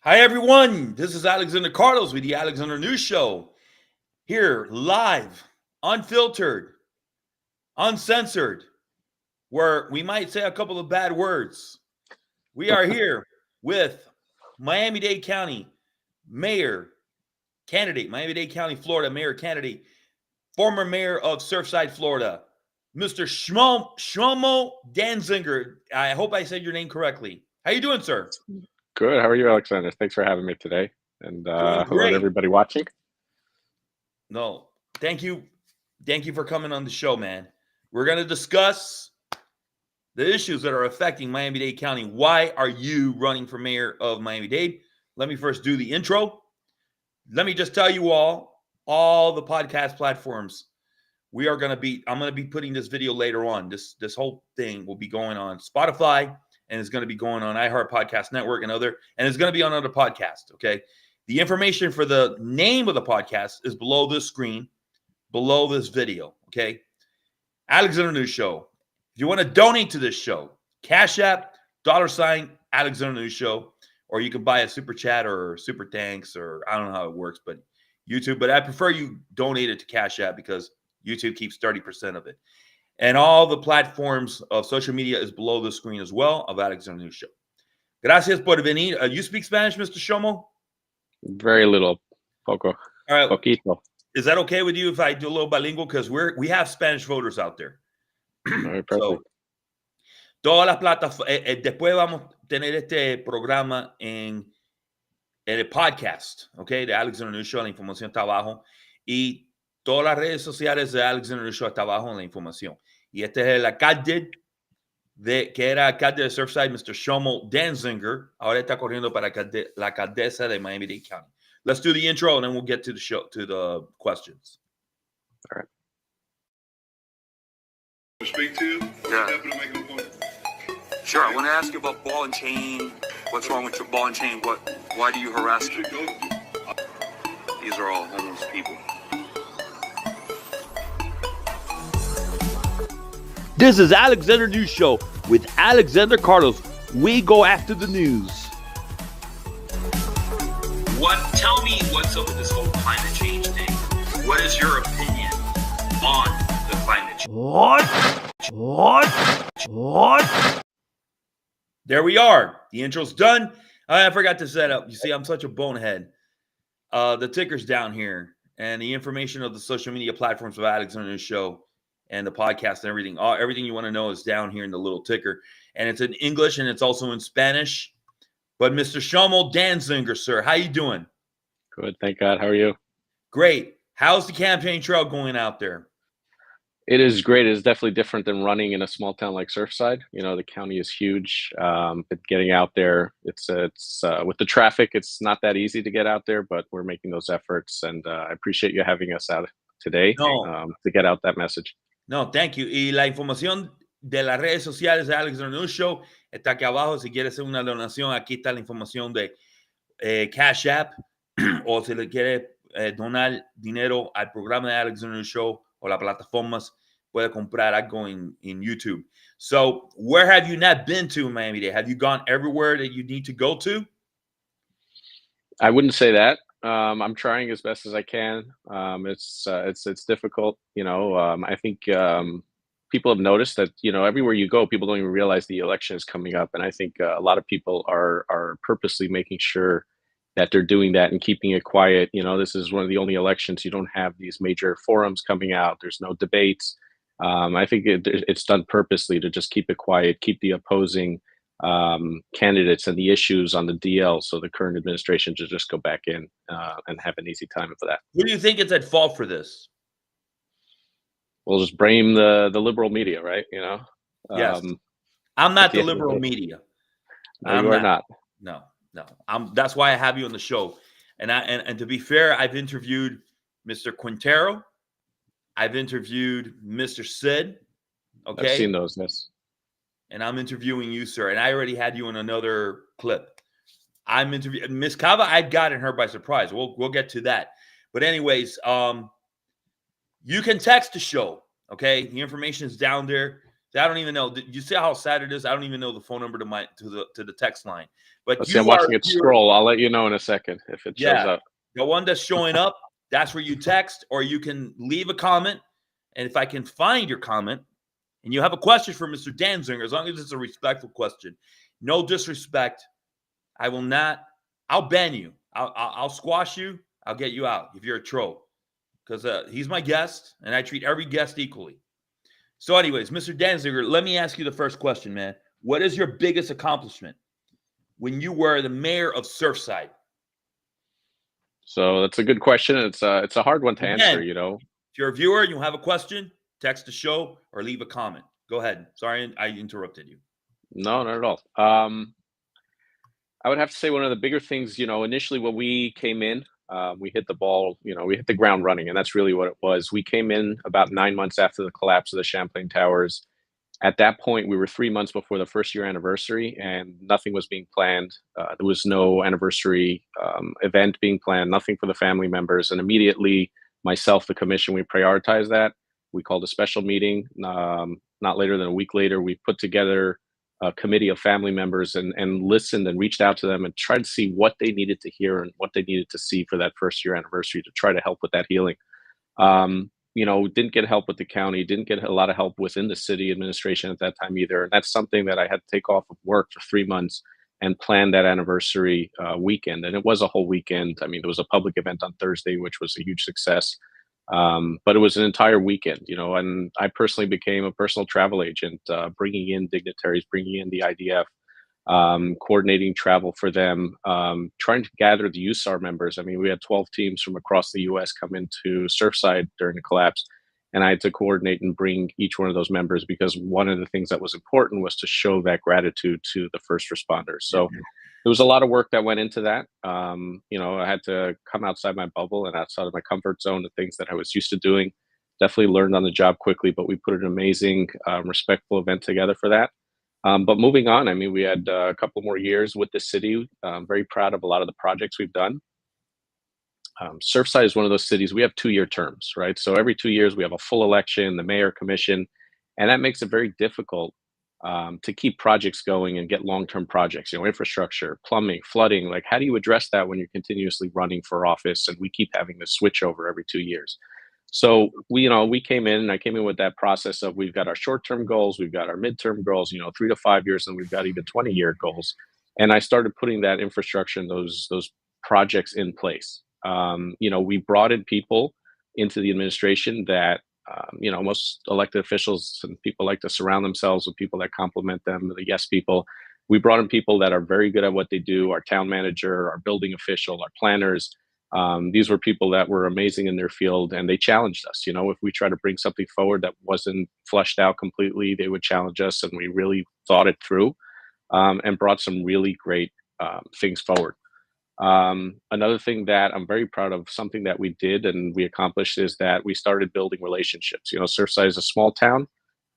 Hi, everyone. This is Alexander Carlos with the Alexander News Show. Here, live, unfiltered, uncensored, where we might say a couple of bad words. We are here with Miami-Dade County Mayor candidate, Miami-Dade County, Florida Mayor candidate, former mayor of Surfside, Florida, Mr. Shlomo Danzinger. I hope I said your name correctly. How you doing, sir? Good. How are you, Alexander? Thanks for having me today. And Doing hello to great. everybody watching. No, thank you. Thank you for coming on the show, man. We're going to discuss the issues that are affecting Miami-Dade County. Why are you running for mayor of Miami-Dade? Let me first do the intro. Let me just tell you all the podcast platforms I'm going to be putting this video later on. This whole thing will be going on Spotify, and it's going to be going on Iheart Podcast Network and it's going to be on other podcasts, okay? The information for the name of the podcast is below this screen, below this video, okay? Alexander News Show. If you want to donate to this show, Cash App, $, Alexander News Show, or you can buy a super chat or super thanks, or I don't know how it works, but YouTube. But I prefer you donate it to Cash App because YouTube keeps 30% of it. And all the platforms of social media is below the screen as well of Alexander News Show. Gracias por venir. You speak Spanish, Mr. Shlomo? Very little. Poco. All right. Poquito. Is that okay with you if I do a little bilingual? Because we have Spanish voters out there. Very perfect. So, todas las plataformas, después vamos a tener este programa en el podcast, ¿ok? De Alexander News Show, la información está abajo. Y todas las redes sociales de Alexander News Show está abajo en la información. Y este es el alcalde que era alcalde de Surfside, Mr. Shlomo Danzinger. Ahora está corriendo para la alcaldesa de Miami-Dade County. Let's do the intro, and then we'll get to the show, to the questions. All right. Speak to? Yeah. Happen to make a point. Sure, I want to ask you about ball and chain. What's wrong with your ball and chain? Why do you harass You should them? go. These are all homeless people. This is Alexander News Show with Alexander Carlos. We go after the news. Tell me what's up with this whole climate change thing. What is your opinion on the climate change? What? There we are. The intro's done. I forgot to set up. You see, I'm such a bonehead. The ticker's down here, and the information of the social media platforms of Alexander News Show and the podcast and everything. Everything you want to know is down here in the little ticker. And it's in English, and it's also in Spanish. But Mr. Shlomo Danzinger, sir, how you doing? Good. Thank God. How are you? Great. How's the campaign trail going out there? It is great. It is definitely different than running in a small town like Surfside. You know, the county is huge. But getting out there, it's with the traffic, it's not that easy to get out there, but we're making those efforts. And I appreciate you having us out today to get out that message. No, thank you. Y la información de las redes sociales de Alexander News Show está aquí abajo. Si quieres hacer una donación, aquí está la información de Cash App. O si le quiere donar dinero al programa de Alexander News Show o las plataformas, puede comprar algo in YouTube. So, where have you not been to in Miami-Dade? Have you gone everywhere that you need to go to? I wouldn't say that. I'm trying as best as I can. It's difficult. You know, I think people have noticed that, you know, everywhere you go, people don't even realize the election is coming up. And I think a lot of people are purposely making sure that they're doing that and keeping it quiet. You know, this is one of the only elections you don't have these major forums coming out. There's no debates. I think it's done purposely to just keep it quiet, keep the opposing candidates and the issues on the DL, so the current administration to just go back in and have an easy time for that. Who do you think is at fault for this? We'll just blame the liberal media, right? You know. Yes. I'm not the end of the liberal day. media. No, you are not. No. That's why I have you on the show. And to be fair, I've interviewed Mr. Quintero. I've interviewed Mr. Sid. Okay. I've seen those. Yes. And I'm interviewing you, sir. And I already had you in another clip. I'm interviewing Miss Cava. I've gotten her by surprise. We'll get to that. But anyways, you can text the show. Okay, the information is down there. I don't even know. You see how sad it is? I don't even know the phone number to the text line. But Let's see, I'm you are, watching it scroll. I'll let you know in a second if it shows yeah, up. the one that's showing up, that's where you text, or you can leave a comment. And if I can find your comment and you have a question for Mr. Danzinger, as long as it's a respectful question, no disrespect, I will not, I'll ban you. I'll squash you. I'll get you out if you're a troll, because he's my guest and I treat every guest equally. So anyways, Mr. Danzinger, let me ask you the first question, man. What is your biggest accomplishment when you were the mayor of Surfside? So that's a good question. It's a hard one to answer, Again, you know. if you're a viewer and you have a question, text the show or leave a comment. Go ahead. Sorry, I interrupted you. No, not at all. I would have to say one of the bigger things, you know, initially when we came in, we hit the ball, you know, we hit the ground running, and that's really what it was. We came in about 9 months after the collapse of the Champlain Towers. At that point, we were 3 months before the first year anniversary, and nothing was being planned. There was no anniversary event being planned, nothing for the family members. And immediately, myself, the commission, we prioritized that. We called a special meeting. Not later than a week later, we put together a committee of family members and listened and reached out to them and tried to see what they needed to hear and what they needed to see for that first year anniversary to try to help with that healing. You know, didn't get help with the county, didn't get a lot of help within the city administration at that time either. And that's something that I had to take off of work for 3 months and plan that anniversary weekend. And it was a whole weekend. I mean, there was a public event on Thursday, which was a huge success. But it was an entire weekend, you know, and I personally became a personal travel agent, bringing in dignitaries, bringing in the IDF, coordinating travel for them, trying to gather the USAR members. I mean, we had 12 teams from across the US come into Surfside during the collapse, and I had to coordinate and bring each one of those members because one of the things that was important was to show that gratitude to the first responders. So there was a lot of work that went into that. You know, I had to come outside my bubble and outside of my comfort zone, the things that I was used to doing. Definitely learned on the job quickly, but we put an amazing, respectful event together for that. But moving on, I mean, we had a couple more years with the city. I'm very proud of a lot of the projects we've done. Surfside is one of those cities, we have 2-year terms, right? So every 2 years, we have a full election, the mayor, commission, and that makes it very difficult to keep projects going and get long-term projects, you know, infrastructure, plumbing, flooding. Like, how do you address that when you're continuously running for office and we keep having this switch over every 2 years? So we came in, and I came in with that process of we've got our short-term goals, we've got our midterm goals, you know, 3 to 5 years, and we've got even 20-year goals. And I started putting that infrastructure and those projects in place. You know, we brought in people into the administration that you know, most elected officials and people like to surround themselves with people that complement them, the yes people. We brought in people that are very good at what they do, our town manager, our building official, our planners. These were people that were amazing in their field, and they challenged us. You know, if we try to bring something forward that wasn't fleshed out completely, they would challenge us, and we really thought it through and brought some really great things forward. Another thing that I'm very proud of, something that we did and we accomplished, is that we started building relationships. You know, Surfside is a small town.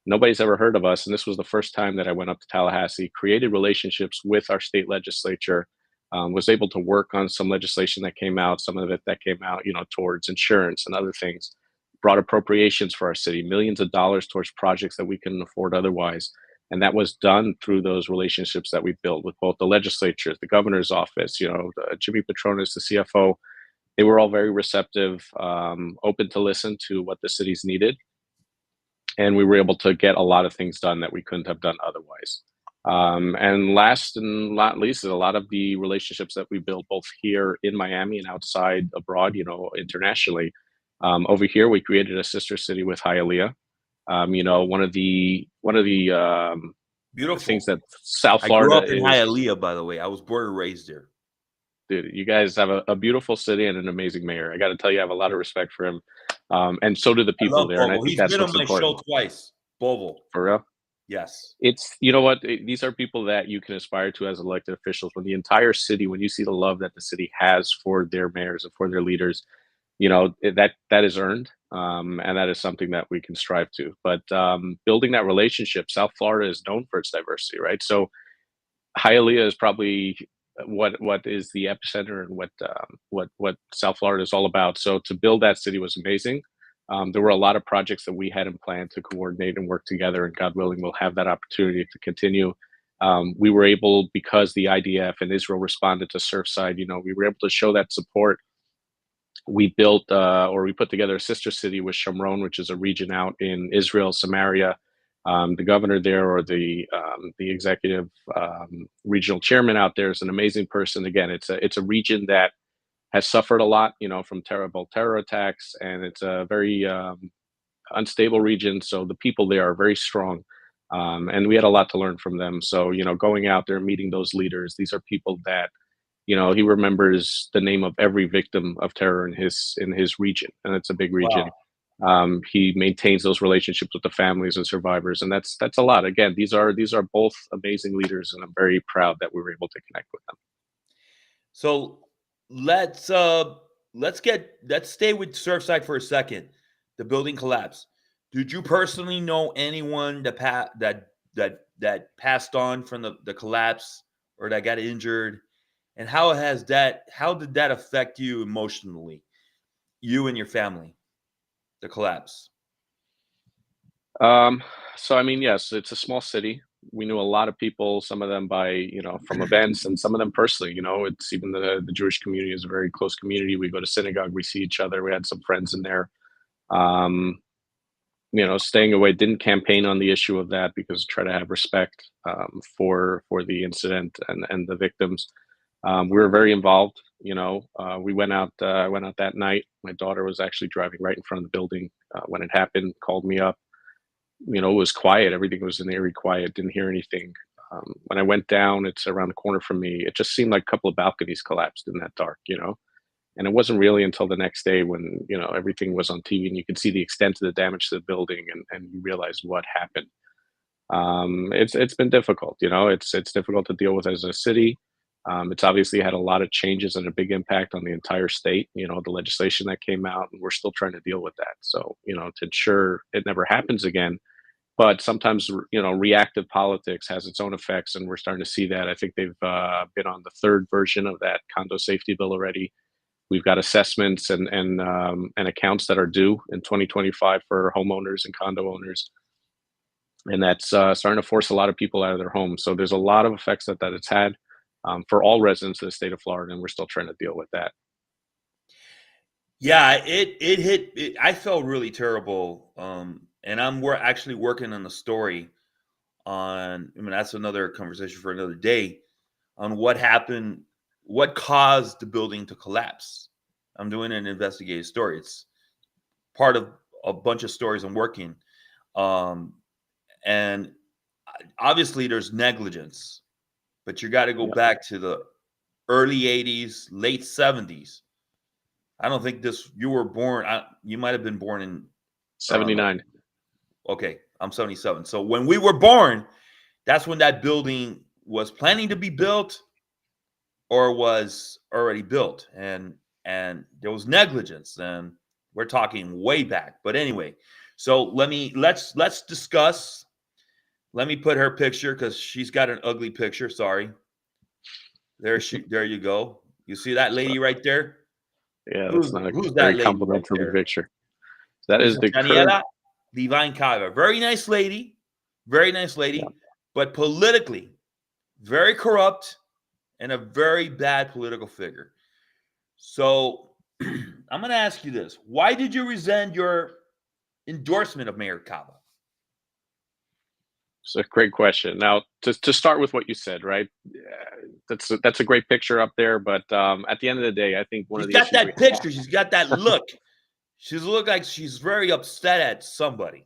Nobody's ever heard of us. And this was the first time that I went up to Tallahassee, created relationships with our state legislature, was able to work on some legislation that came out, some of it that came out, you know, towards insurance and other things, brought appropriations for our city, millions of dollars towards projects that we couldn't afford otherwise. And that was done through those relationships that we built with both the legislatures, the governor's office, you know, Jimmy Petronis, the CFO. They were all very receptive, open to listen to what the cities needed. And we were able to get a lot of things done that we couldn't have done otherwise. And last and not least is a lot of the relationships that we built both here in Miami and outside abroad, you know, internationally. Over here, we created a sister city with Hialeah. You know, one of the Beautiful things that South I grew Florida up in Hialeah, by the way. I was born and raised there. dude, you guys have a beautiful city and an amazing mayor. I got to tell you, I have a lot of respect for him, and so do the I people love there. And I Bovo. think He's that's been on what's my important. show twice. Bovo. For real. Yes. It's, you know what, these are people that you can aspire to as elected officials. When the entire city, when you see the love that the city has for their mayors and for their leaders, you know, that is earned, and that is something that we can strive to. But building that relationship, South Florida is known for its diversity, right? So Hialeah is probably what is the epicenter and what South Florida is all about. So to build that city was amazing. There were a lot of projects that we had in plan to coordinate and work together, and God willing, we'll have that opportunity to continue. We were able, because the IDF and Israel responded to Surfside, we were able to show that support. We built or we put together a sister city with Shomron, which is a region out in Israel, Samaria. The governor there, or the executive regional chairman out there, is an amazing person. Again, it's a region that has suffered a lot, from terrible terror attacks, and it's a very unstable region. So the people there are very strong, and we had a lot to learn from them. So going out there, meeting those leaders, these are people that he remembers the name of every victim of terror in his region, and it's a big region. Wow. He maintains those relationships with the families and survivors, and that's a lot. Again, these are both amazing leaders, and I'm very proud that we were able to connect with them. So let's stay with Surfside for a second. The building collapsed. Did you personally know anyone that passed on from the collapse, or that got injured? And how did that affect you emotionally, you and your family, the collapse? So I mean, yes, it's a small city. We knew a lot of people, some of them by, from events, and some of them personally. It's even the Jewish community is a very close community. We go to synagogue, we see each other. We had some friends in there. Staying away, didn't campaign on the issue of that, because try to have respect for the incident and the victims. We were very involved. We went out. I went out that night. My daughter was actually driving right in front of the building when it happened. Called me up. It was quiet. Everything was in eerie quiet. Didn't hear anything. When I went down, it's around the corner from me. It just seemed like a couple of balconies collapsed in that dark. And it wasn't really until the next day when everything was on TV and you could see the extent of the damage to the building, and you realize what happened. It's been difficult. It's difficult to deal with as a city. It's obviously had a lot of changes and a big impact on the entire state. The legislation that came out, and we're still trying to deal with that. So to ensure it never happens again. But sometimes reactive politics has its own effects, and we're starting to see that. I think they've been on the third version of that condo safety bill already. We've got assessments and accounts that are due in 2025 for homeowners and condo owners, and that's starting to force a lot of people out of their homes. So there's a lot of effects that it's had for all residents of the state of Florida, and we're still trying to deal with that. Yeah, it hit. I felt really terrible, and we're actually working on a story on. I mean, that's another conversation for another day, on what happened, what caused the building to collapse. I'm doing an investigative story. It's part of a bunch of stories I'm working, and obviously there's negligence, but you got to go back to the early 80s, late 70s. I don't think you were born. You might have been born in 79. Okay, I'm 77. So when we were born, that's when that building was planning to be built or was already built, and there was negligence, and we're talking way back. But anyway, so let's discuss. Let me put her picture, because she's got an ugly picture. Sorry. There you go. You see that lady right there? Yeah, that's not a Who's that very lady complimentary right there? picture. That This is is the current. Daniela Divine Cava. Very nice lady. Very nice lady. Yeah. But politically, very corrupt and a very bad political figure. So I'm going to ask you this. Why did you rescind your endorsement of Mayor Cava? It's a great question. Now, to start with what you said, right? That's a great picture up there. But at the end of the day, I think one She's of the got issues that picture. She's got that look. She's look like she's very upset at somebody.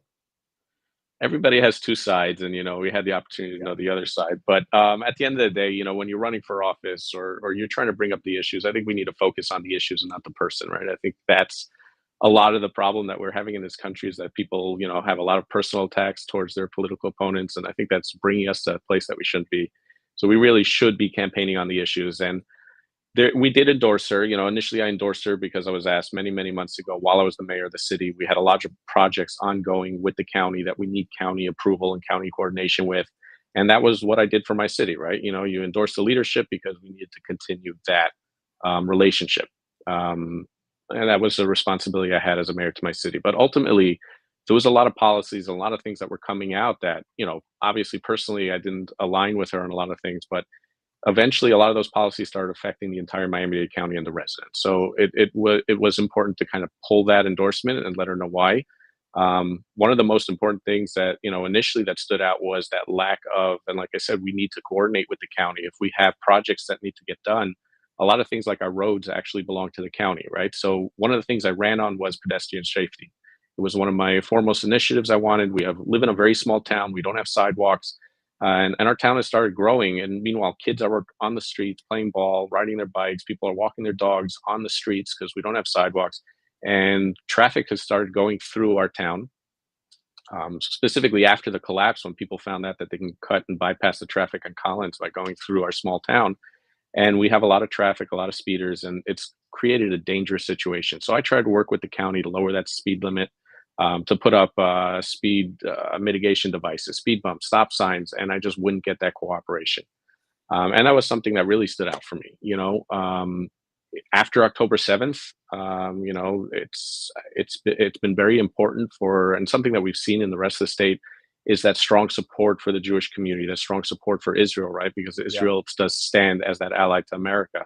Everybody has two sides, and we had the opportunity to know the other side. But at the end of the day, when you're running for office, or you're trying to bring up the issues, I think we need to focus on the issues and not the person, right? I think that's a lot of the problem that we're having in this country, is that people, have a lot of personal attacks towards their political opponents, and I think that's bringing us to a place that we shouldn't be. So we really should be campaigning on the issues. And we did endorse her. Initially I endorsed her because I was asked many, many months ago, while I was the mayor of the city. We had a lot of projects ongoing with the county that we need county approval and county coordination with. And that was what I did for my city, right? You endorse the leadership because we needed to continue that relationship. And that was a responsibility I had as a mayor to my city. But ultimately, there was a lot of policies, a lot of things that were coming out that, obviously personally I didn't align with her on a lot of things, but eventually a lot of those policies started affecting the entire Miami-Dade County and the residents. So it was important to kind of pull that endorsement and let her know why. One of the most important things that, initially that stood out was that lack of, and like I said, we need to coordinate with the county. If we have projects that need to get done, a lot of things like our roads actually belong to the county, right? So one of the things I ran on was pedestrian safety. It was one of my foremost initiatives I wanted. We live in a very small town. We don't have sidewalks. And our town has started growing. And meanwhile, kids are on the streets playing ball, riding their bikes. People are walking their dogs on the streets because we don't have sidewalks. And traffic has started going through our town, specifically after the collapse, when people found out that they can cut and bypass the traffic on Collins by going through our small town. And we have a lot of traffic, a lot of speeders, and it's created a dangerous situation. So I tried to work with the county to lower that speed limit, to put up speed mitigation devices, speed bumps, stop signs, and I just wouldn't get that cooperation. And that was something that really stood out for me. After October 7th, it's been very important and something that we've seen in the rest of the state is that strong support for the Jewish community, that strong support for Israel, right? Because Israel does stand as that ally to America.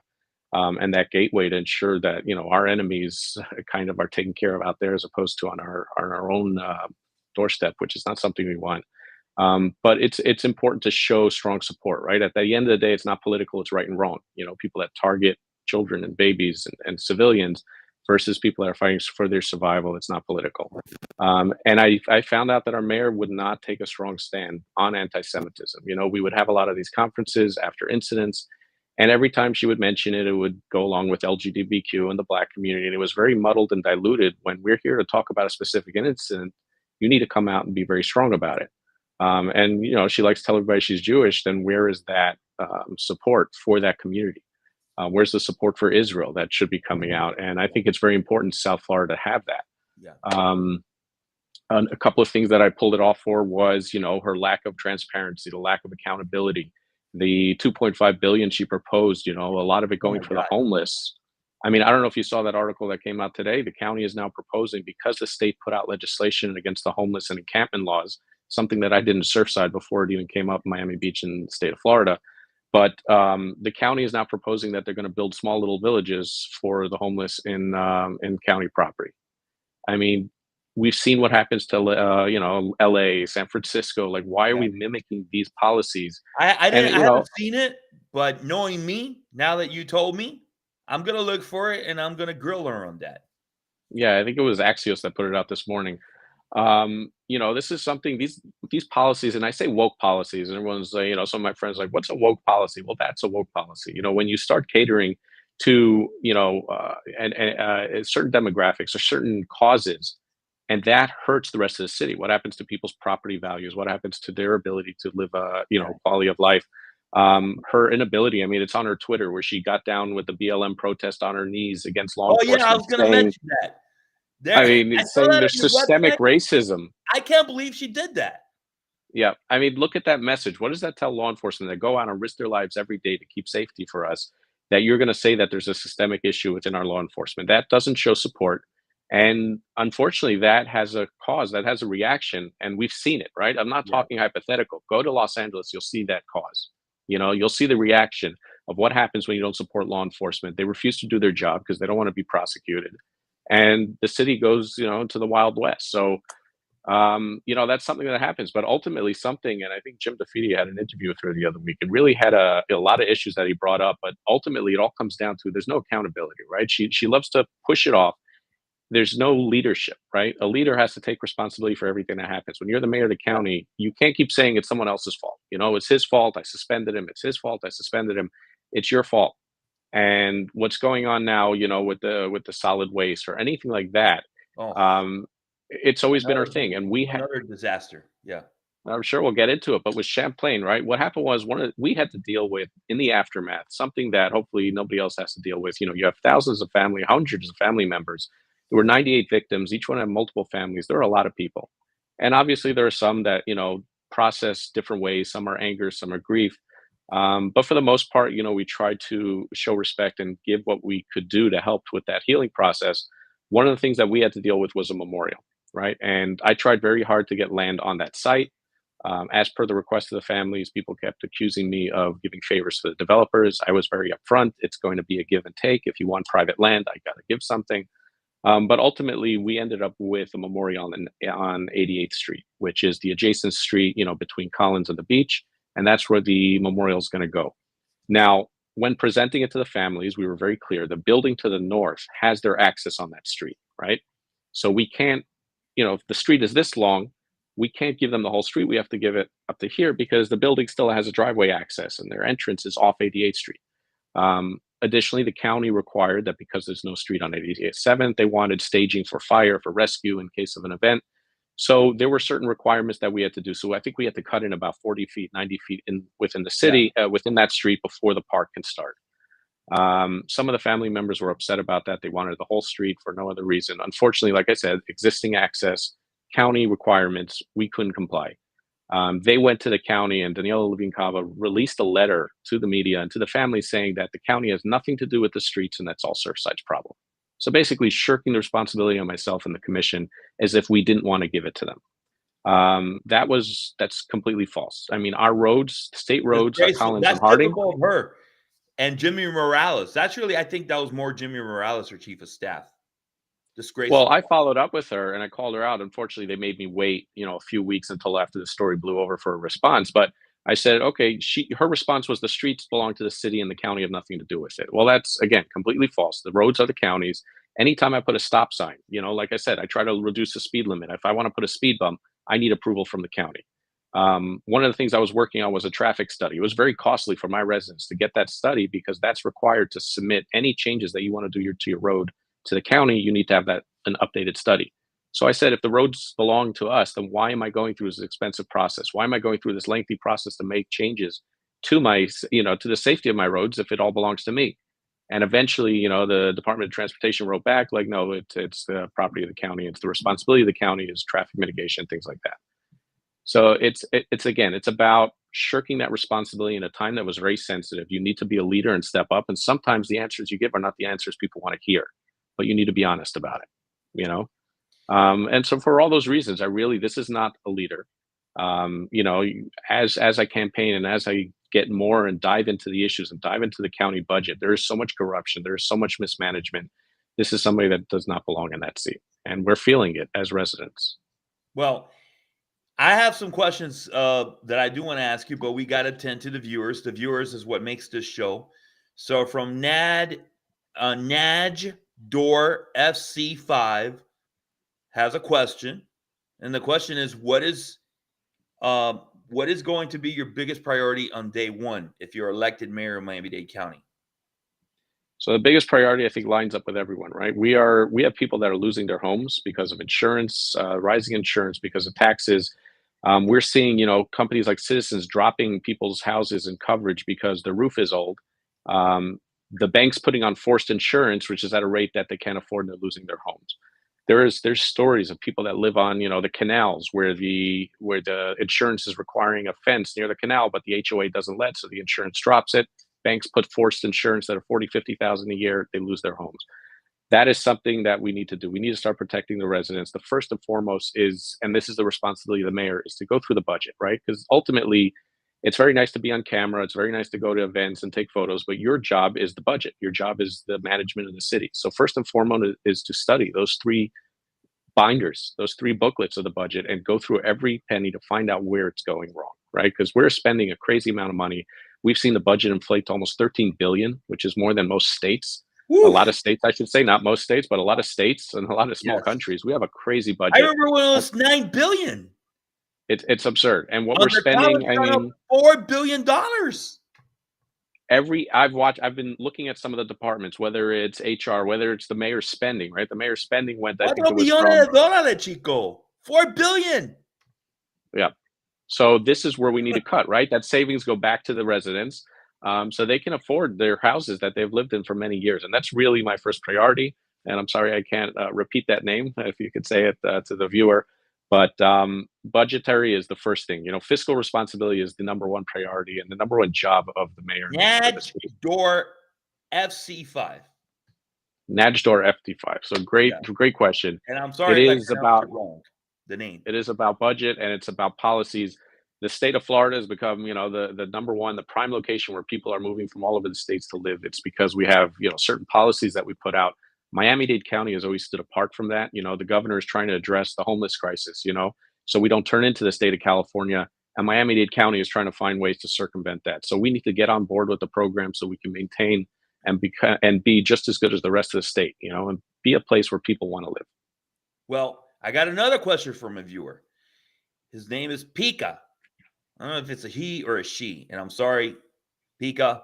And that gateway to ensure that our enemies kind of are taken care of out there, as opposed to on our own doorstep, which is not something we want. But it's important to show strong support, right? At the end of the day, it's not political; it's right and wrong. People that target children and babies and civilians versus people that are fighting for their survival. It's not political. And I found out that our mayor would not take a strong stand on anti-Semitism. We would have a lot of these conferences after incidents. And every time she would mention it, it would go along with LGBTQ and the Black community. And it was very muddled and diluted. When we're here to talk about a specific incident, you need to come out and be very strong about it. And she likes to tell everybody she's Jewish. Then where is that support for that community? Where's the support for Israel that should be coming out? And I think it's very important to South Florida to have that. Yeah. A couple of things that I pulled it off for was, her lack of transparency, the lack of accountability. The 2.5 billion she proposed, a lot of it going for the homeless. I mean, I don't know if you saw that article that came out today. The county is now proposing, because the state put out legislation against the homeless and encampment laws, something that I did in Surfside before it even came up in Miami Beach in the state of Florida. But the county is now proposing that they're going to build small little villages for the homeless in county property. I mean, we've seen what happens to LA, San Francisco. Like, why are we mimicking these policies? I haven't seen it, but knowing me, now that you told me, I'm gonna look for it and I'm gonna grill her on that. Yeah, I think it was Axios that put it out this morning. This is something, these policies, and I say woke policies, and everyone's like, some of my friends are like, what's a woke policy? Well, that's a woke policy. When you start catering to, certain demographics or certain causes, and that hurts the rest of the city. What happens to people's property values? What happens to their ability to live quality of life? Her inability, I mean, it's on her Twitter where she got down with the BLM protest on her knees against law enforcement. Oh yeah, I was gonna mention that. It's saying there's systemic racism. I can't believe she did that. Yeah, I mean, look at that message. What does that tell law enforcement that go out and risk their lives every day to keep safety for us? That you're going to say that there's a systemic issue within our law enforcement. That doesn't show support. And unfortunately, that has a cause, that has a reaction, and we've seen it, right? I'm not talking hypothetical. Go to Los Angeles, you'll see that cause. You'll see the reaction of what happens when you don't support law enforcement. They refuse to do their job because they don't want to be prosecuted. And the city goes, into the Wild West. So, that's something that happens. But ultimately something, and I think Jim DeFede had an interview with her the other week and really had a lot of issues that he brought up. But ultimately, it all comes down to there's no accountability, right? She loves to push it off. There's no leadership, right? A leader has to take responsibility for everything that happens. When you're the mayor of the county, you can't keep saying it's someone else's fault. It's his fault. I suspended him. It's his fault. I suspended him. It's your fault. And what's going on now, with the solid waste or anything like that, it's always been our thing. And we had another disaster. Yeah. I'm sure we'll get into it, but with Champlain, right? What happened was we had to deal with in the aftermath, something that hopefully nobody else has to deal with. You have thousands of hundreds of family members. There were 98 victims. Each one had multiple families. There are a lot of people. And obviously there are some that, process different ways. Some are anger, some are grief. But for the most part, we tried to show respect and give what we could do to help with that healing process. One of the things that we had to deal with was a memorial. right? And I tried very hard to get land on that site. As per the request of the families, people kept accusing me of giving favors to the developers. I was very upfront. It's going to be a give and take. If you want private land, I got to give something. But ultimately, we ended up with a memorial on 88th Street, which is the adjacent street, between Collins and the beach. And that's where the memorial is going to go. Now, when presenting it to the families, we were very clear. The building to the north has their access on that street, right? So we can't, if the street is this long, we can't give them the whole street. We have to give it up to here because the building still has a driveway access and their entrance is off 88th Street. Additionally, the county required that because there's no street on 87th, they wanted staging for fire, for rescue in case of an event. So there were certain requirements that we had to do. So I think we had to cut in about 40 feet, 90 feet within the city, within that street before the park can start. Some of the family members were upset about that. They wanted the whole street for no other reason. Unfortunately, like I said, existing access, county requirements, we couldn't comply. They went to the county, and Daniela Levine Cava released a letter to the media and to the family saying that the county has nothing to do with the streets and that's all Surfside's problem. So basically shirking the responsibility on myself and the commission as if we didn't want to give it to them. That's completely false. I mean, our roads, state roads, Collins That's and Harding. typical of her. And Jimmy Morales. That's really, I think that was more Jimmy Morales, her chief of staff. Disgraceful. Well, I followed up with her and I called her out. Unfortunately, they made me wait, a few weeks until after the story blew over for a response. But I said, okay, her response was the streets belong to the city and the county have nothing to do with it. Well, that's, again, completely false. The roads are the county's. Anytime I put a stop sign, like I said, I try to reduce the speed limit. If I want to put a speed bump, I need approval from the county. One of the things I was working on was a traffic study. It was very costly for my residents to get that study because that's required to submit any changes that you want to do to your road to the county. You need to have an updated study. So I said, if the roads belong to us, then why am I going through this expensive process? Why am I going through this lengthy process to make changes to to the safety of my roads if it all belongs to me? And eventually, the Department of Transportation wrote back like, no, it's the property of the county. It's the responsibility of the county is traffic mitigation, things like that. So it's about shirking that responsibility in a time that was very sensitive. You need to be a leader and step up. And sometimes the answers you give are not the answers people want to hear, but you need to be honest about it, And so for all those reasons, this is not a leader. As I campaign and as I get more and dive into the issues and dive into the county budget, there is so much corruption. There is so much mismanagement. This is somebody that does not belong in that seat. And we're feeling it as residents. Well, I have some questions that I do want to ask you, but we got to tend to the viewers. The viewers is what makes this show. So from Naj Door FC5 has a question. And the question is, what is going to be your biggest priority on day one if you're elected mayor of Miami-Dade County? So the biggest priority, I think, lines up with everyone, right? We have people that are losing their homes because of insurance, rising insurance because of taxes. We're seeing, companies like Citizens dropping people's houses and coverage because the roof is old. The banks putting on forced insurance, which is at a rate that they can't afford, and they're losing their homes. There's stories of people that live on, the canals where the insurance is requiring a fence near the canal, but the HOA doesn't let, so the insurance drops it. Banks put forced insurance that are $40,000-$50,000 a year. They lose their homes. That is something that we need to do. We need to start protecting the residents. The first and foremost is, and this is the responsibility of the mayor, is to go through the budget, right? Because ultimately, it's very nice to be on camera. It's very nice to go to events and take photos, but your job is the budget. Your job is the management of the city. So first and foremost is to study those three binders, those three booklets of the budget, and go through every penny to find out where it's going wrong, right? Because we're spending a crazy amount of money. We've seen the budget inflate to almost $13 billion, which is more than most states. Woo. A lot of states, I should say, not most states, but a lot of states and a lot of small countries. We have a crazy budget. I remember when it was $9 billion. It's absurd. And what we're spending, I mean, $4 billion. I've been looking at some of the departments, whether it's HR, whether it's the mayor's spending, right? The mayor's spending went, I think it was from Chico. $4 billion. Yeah. So this is where we need to cut, right? That savings go back to the residents. So they can afford their houses that they've lived in for many years. And that's really my first priority. And I'm sorry, I can't repeat that name, if you could say it to the viewer. But budgetary is the first thing. Fiscal responsibility is the number one priority and the number one job of the mayor. Naj Door FC5. Najdor FT5. So great question. And I'm It sorry if I is pronounced about it wrong, the name. It is about budget and it's about policies. The state of Florida has become, the number one, the prime location where people are moving from all over the states to live. It's because we have, certain policies that we put out. Miami-Dade County has always stood apart from that. The governor is trying to address the homeless crisis, so we don't turn into the state of California. And Miami-Dade County is trying to find ways to circumvent that. So we need to get on board with the program so we can maintain and be just as good as the rest of the state, and be a place where people want to live. Well, I got another question from a viewer. His name is Pika. I don't know if it's a he or a she, and I'm sorry, Pika.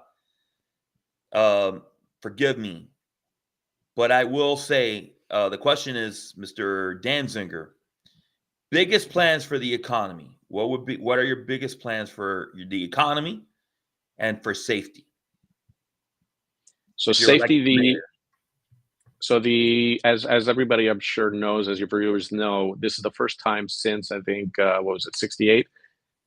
Forgive me, but I will say the question is, Mr. Danzinger, biggest plans for the economy. What are your biggest plans for the economy and for safety? So safety, as everybody I'm sure knows, as your viewers know, this is the first time since I think 68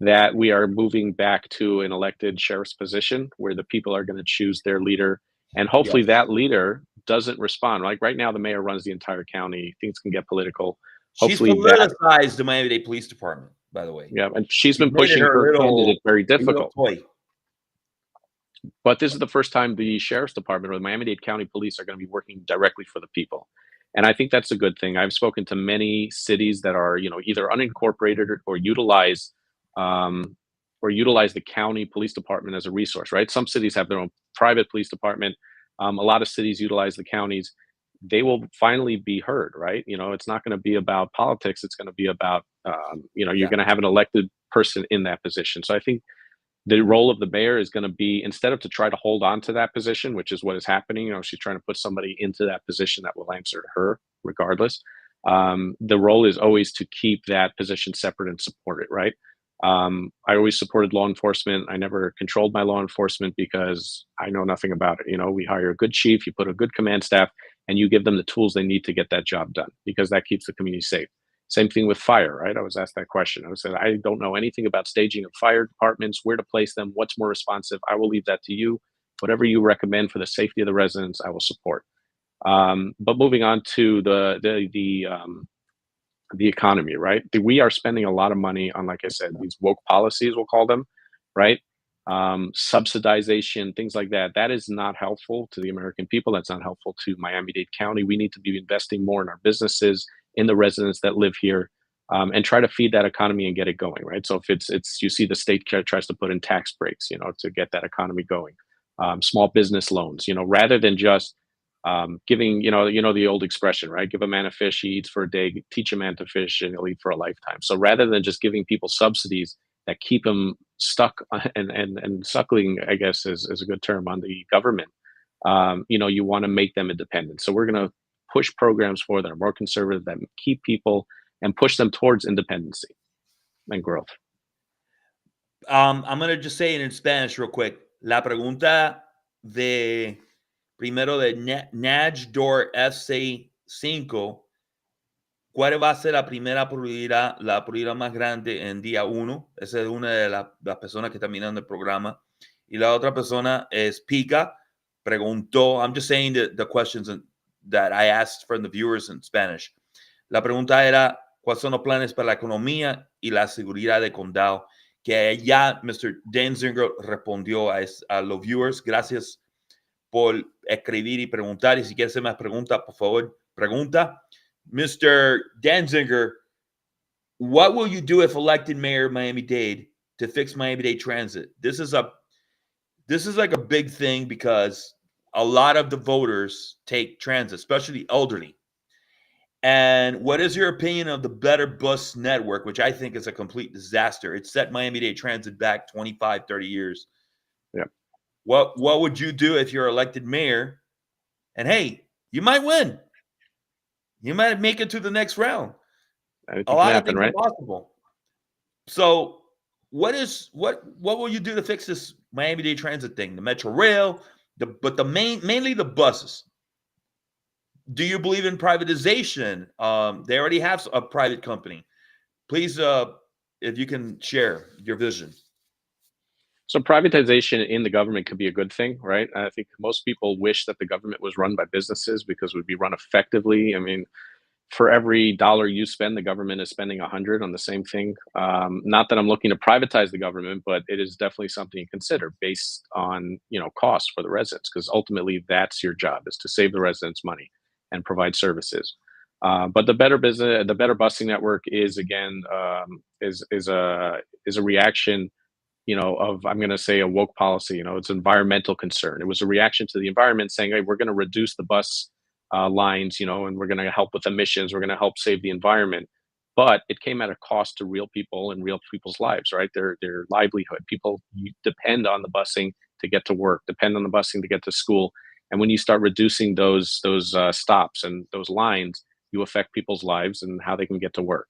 that we are moving back to an elected sheriff's position where the people are going to choose their leader, and hopefully that leader doesn't respond. Like right now, the mayor runs the entire county. Things can get political. She's politicized the Miami-Dade Police Department, by the way. Yeah, and she's been pushing her candidate very difficult. But this is the first time the sheriff's department or the Miami-Dade County Police are going to be working directly for the people. And I think that's a good thing. I've spoken to many cities that are, either unincorporated or utilize the county police department as a resource, right? Some cities have their own private police department. A lot of cities utilize the counties. They will finally be heard, right? It's not going to be about politics. It's going to be about, you're going to have an elected person in that position. So I think the role of the mayor is going to be, instead of to try to hold on to that position, which is what is happening, she's trying to put somebody into that position that will answer to her regardless. The role is always to keep that position separate and support it, right? I always supported law enforcement. I never controlled my law enforcement because I know nothing about it. We hire a good chief, you put a good command staff, and you give them the tools they need to get that job done because that keeps the community safe. Same thing with fire, right? I was asked that question. I said, I don't know anything about staging of fire departments, where to place them, what's more responsive. I will leave that to you. Whatever you recommend for the safety of the residents, I will support. But moving on to the economy, right? We are spending a lot of money on, like I said, these woke policies, we'll call them, right? Subsidization, things like that. That is not helpful to the American people. That's not helpful to Miami-Dade County. We need to be investing more in our businesses, in the residents that live here, and try to feed that economy and get it going, right? So if it's you see the state tries to put in tax breaks, to get that economy going, small business loans, rather than just giving, the old expression, right? Give a man a fish, he eats for a day, teach a man to fish and he'll eat for a lifetime. So rather than just giving people subsidies that keep them stuck and suckling, I guess is a good term, on the government, you want to make them independent. So we're going to push programs for that are more conservative, that keep people and push them towards independency and growth. I'm going to just say it in Spanish real quick. La pregunta primero de Najdor FC5, ¿cuál va a ser la primera prioridad más grande en día 1? Esa es una de las personas que está mirando el programa. Y la otra persona es Pika. Preguntó, I'm just saying the questions that I asked from the viewers in Spanish. La pregunta era, ¿cuáles son los planes para la economía y la seguridad del condado? Que ya Mr. Danzinger respondió a los viewers. Gracias por escribir y preguntar. Y si quieres hacer más preguntas, por favor, pregunta. Mr. Danzinger, what will you do if elected mayor of Miami-Dade to fix Miami-Dade transit? This is like a big thing because a lot of the voters take transit, especially the elderly. And what is your opinion of the Better Bus Network, which I think is a complete disaster? It set Miami-Dade transit back 25, 30 years. Yeah. What would you do if you're elected mayor? And hey, you might win. You might make it to the next round. A lot of things are possible. So what will you do to fix this Miami-Dade transit thing? The Metro Rail, mainly the buses. Do you believe in privatization? They already have a private company. Please, if you can share your vision. So privatization in the government could be a good thing, right? I think most people wish that the government was run by businesses because it would be run effectively. I mean, for every dollar you spend, the government is spending 100 on the same thing. Not that I'm looking to privatize the government, but it is definitely something to consider based on cost for the residents, because ultimately that's your job, is to save the residents money and provide services. But the better business, the better busing network is again is a reaction, of, I'm going to say, a woke policy. It's environmental concern. It was a reaction to the environment saying, hey, we're going to reduce the bus lines, and we're going to help with emissions. We're going to help save the environment. But it came at a cost to real people and real people's lives, right? Their livelihood. People depend on the busing to get to work, depend on the busing to get to school. And when you start reducing those stops and those lines, you affect people's lives and how they can get to work.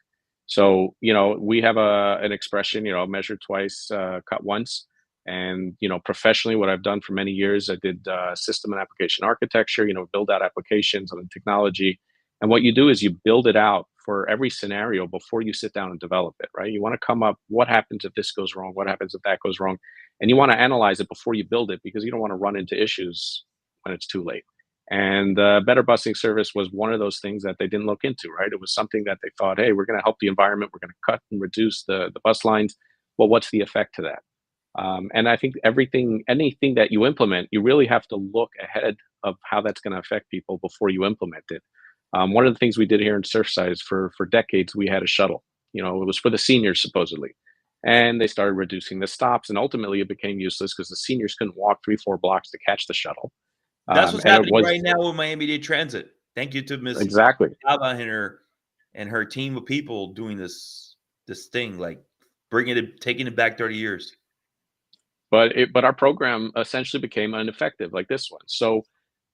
So, we have an expression, measure twice, cut once. And, professionally, what I've done for many years, I did system and application architecture, build out applications on technology. And what you do is you build it out for every scenario before you sit down and develop it, right? You want to come up, what happens if this goes wrong? What happens if that goes wrong? And you want to analyze it before you build it, because you don't want to run into issues when it's too late. And better busing service was one of those things that they didn't look into, right? It was something that they thought, hey, we're going to help the environment. We're going to cut and reduce the bus lines. Well, what's the effect to that? And I think anything that you implement, you really have to look ahead of how that's going to affect people before you implement it. One of the things we did here in Surfside is for decades, we had a shuttle. It was for the seniors, supposedly. And they started reducing the stops. And ultimately, it became useless because the seniors couldn't walk 3-4 blocks to catch the shuttle. That's what's And it happening was right now with Miami-Dade Transit. Thank you to Miss exactly. Ava and her team of people doing this thing, like taking it back 30 years. But our program essentially became ineffective, like this one. So,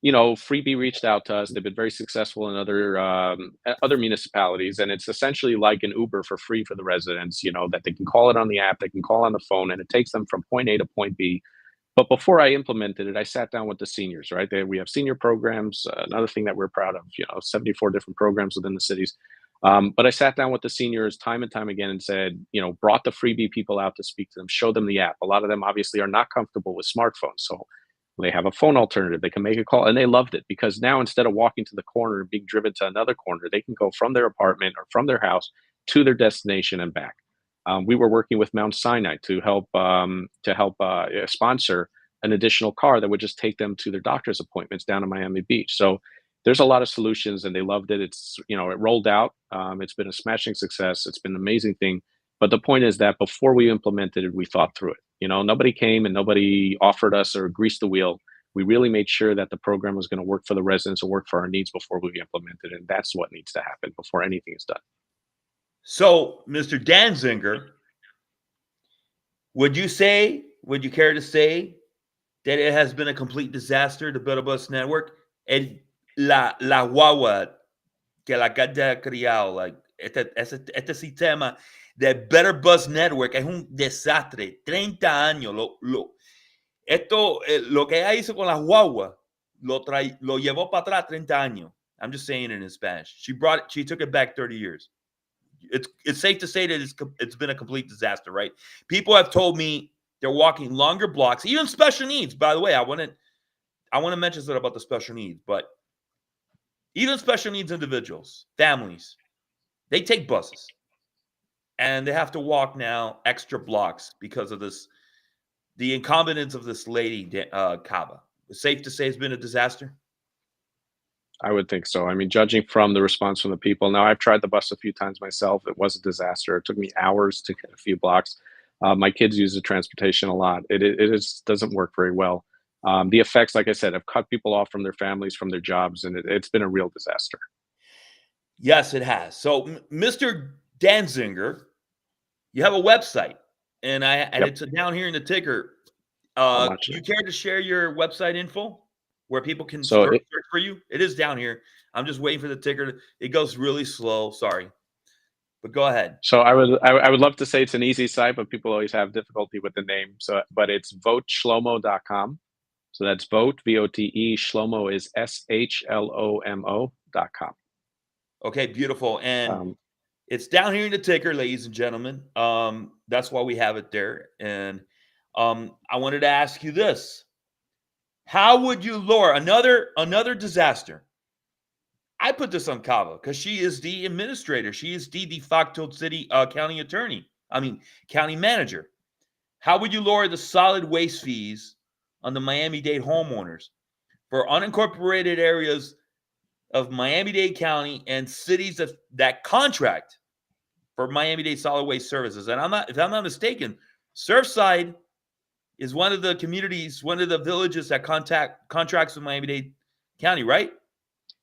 Freebie reached out to us. They've been very successful in other municipalities, and it's essentially like an Uber for free for the residents. That they can call it on the app, they can call on the phone, and it takes them from point A to point B. But before I implemented it, I sat down with the seniors, right? We have senior programs, another thing that we're proud of, 74 different programs within the cities. But I sat down with the seniors time and time again and said, brought the freebie people out to speak to them, show them the app. A lot of them obviously are not comfortable with smartphones. So they have a phone alternative. They can make a call, and they loved it, because now instead of walking to the corner and being driven to another corner, they can go from their apartment or from their house to their destination and back. We were working with Mount Sinai to help sponsor an additional car that would just take them to their doctor's appointments down in Miami Beach. So there's a lot of solutions, and they loved it. It's it rolled out. It's been a smashing success. It's been an amazing thing. But the point is that before we implemented it, we thought through it. Nobody came and nobody offered us or greased the wheel. We really made sure that the program was going to work for the residents and work for our needs before we implemented it. And that's what needs to happen before anything is done. So, Mr. Danzinger, would you care to say that it has been a complete disaster, the Better Bus Network? La guagua que la haya criado, like, este sistema de Better Bus Network es un desastre. 30 años. Lo que ella hizo con las guaguas, lo llevó para atrás 30 años. I'm just saying it in Spanish. She took it back 30 years. It's safe to say that it's been a complete disaster, right? People have told me they're walking longer blocks, even special needs. By the way, I want to mention something about the special needs, but even special needs individuals, families, they take buses, and they have to walk now extra blocks because of the incompetence of this lady, Cava. It's safe to say it's been a disaster. I would think so. I mean, judging from the response from the people. Now, I've tried the bus a few times myself. It was a disaster. It took me hours to get a few blocks. My kids use the transportation a lot. It doesn't work very well. The effects, like I said, have cut people off from their families, from their jobs, and it's been a real disaster. Yes, it has. So, Mr. Danzinger, you have a website, and it's down here in the ticker. You care to share your website info where people can search for you? It is down here. I'm just waiting for the ticker. It goes really slow. Sorry, but go ahead. So I would love to say it's an easy site, but people always have difficulty with the name. But it's voteshlomo.com. So that's vote, VOTE. Shlomo is SHLOMO.com. Okay, beautiful. And it's down here in the ticker, ladies and gentlemen. That's why we have it there. And I wanted to ask you this: how would you lower another disaster? I put this on Kava because she is the administrator. She is the de facto city county attorney. I mean, county manager. How would you lower the solid waste fees on the Miami-Dade homeowners for unincorporated areas of Miami-Dade County and cities that contract for Miami-Dade solid waste services? And if I'm not mistaken, Surfside is one of the communities, one of the villages that contracts with Miami-Dade County, right?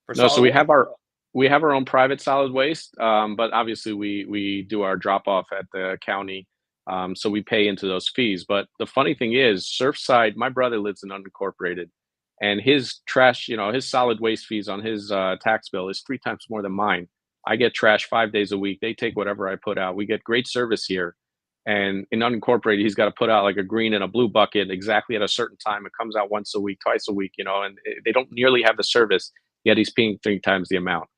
For No, so solid waste. we have our own private solid waste, but obviously we do our drop off at the county, so we pay into those fees. But the funny thing is, Surfside, my brother lives in unincorporated, and his trash, his solid waste fees on his tax bill is 3 times more than mine. I get trash 5 days a week. They take whatever I put out. We get great service here, and in unincorporated, he's got to put out like a green and a blue bucket exactly at a certain time. It comes out once a week, twice a week, and they don't nearly have the service, yet he's paying 3 times the amount.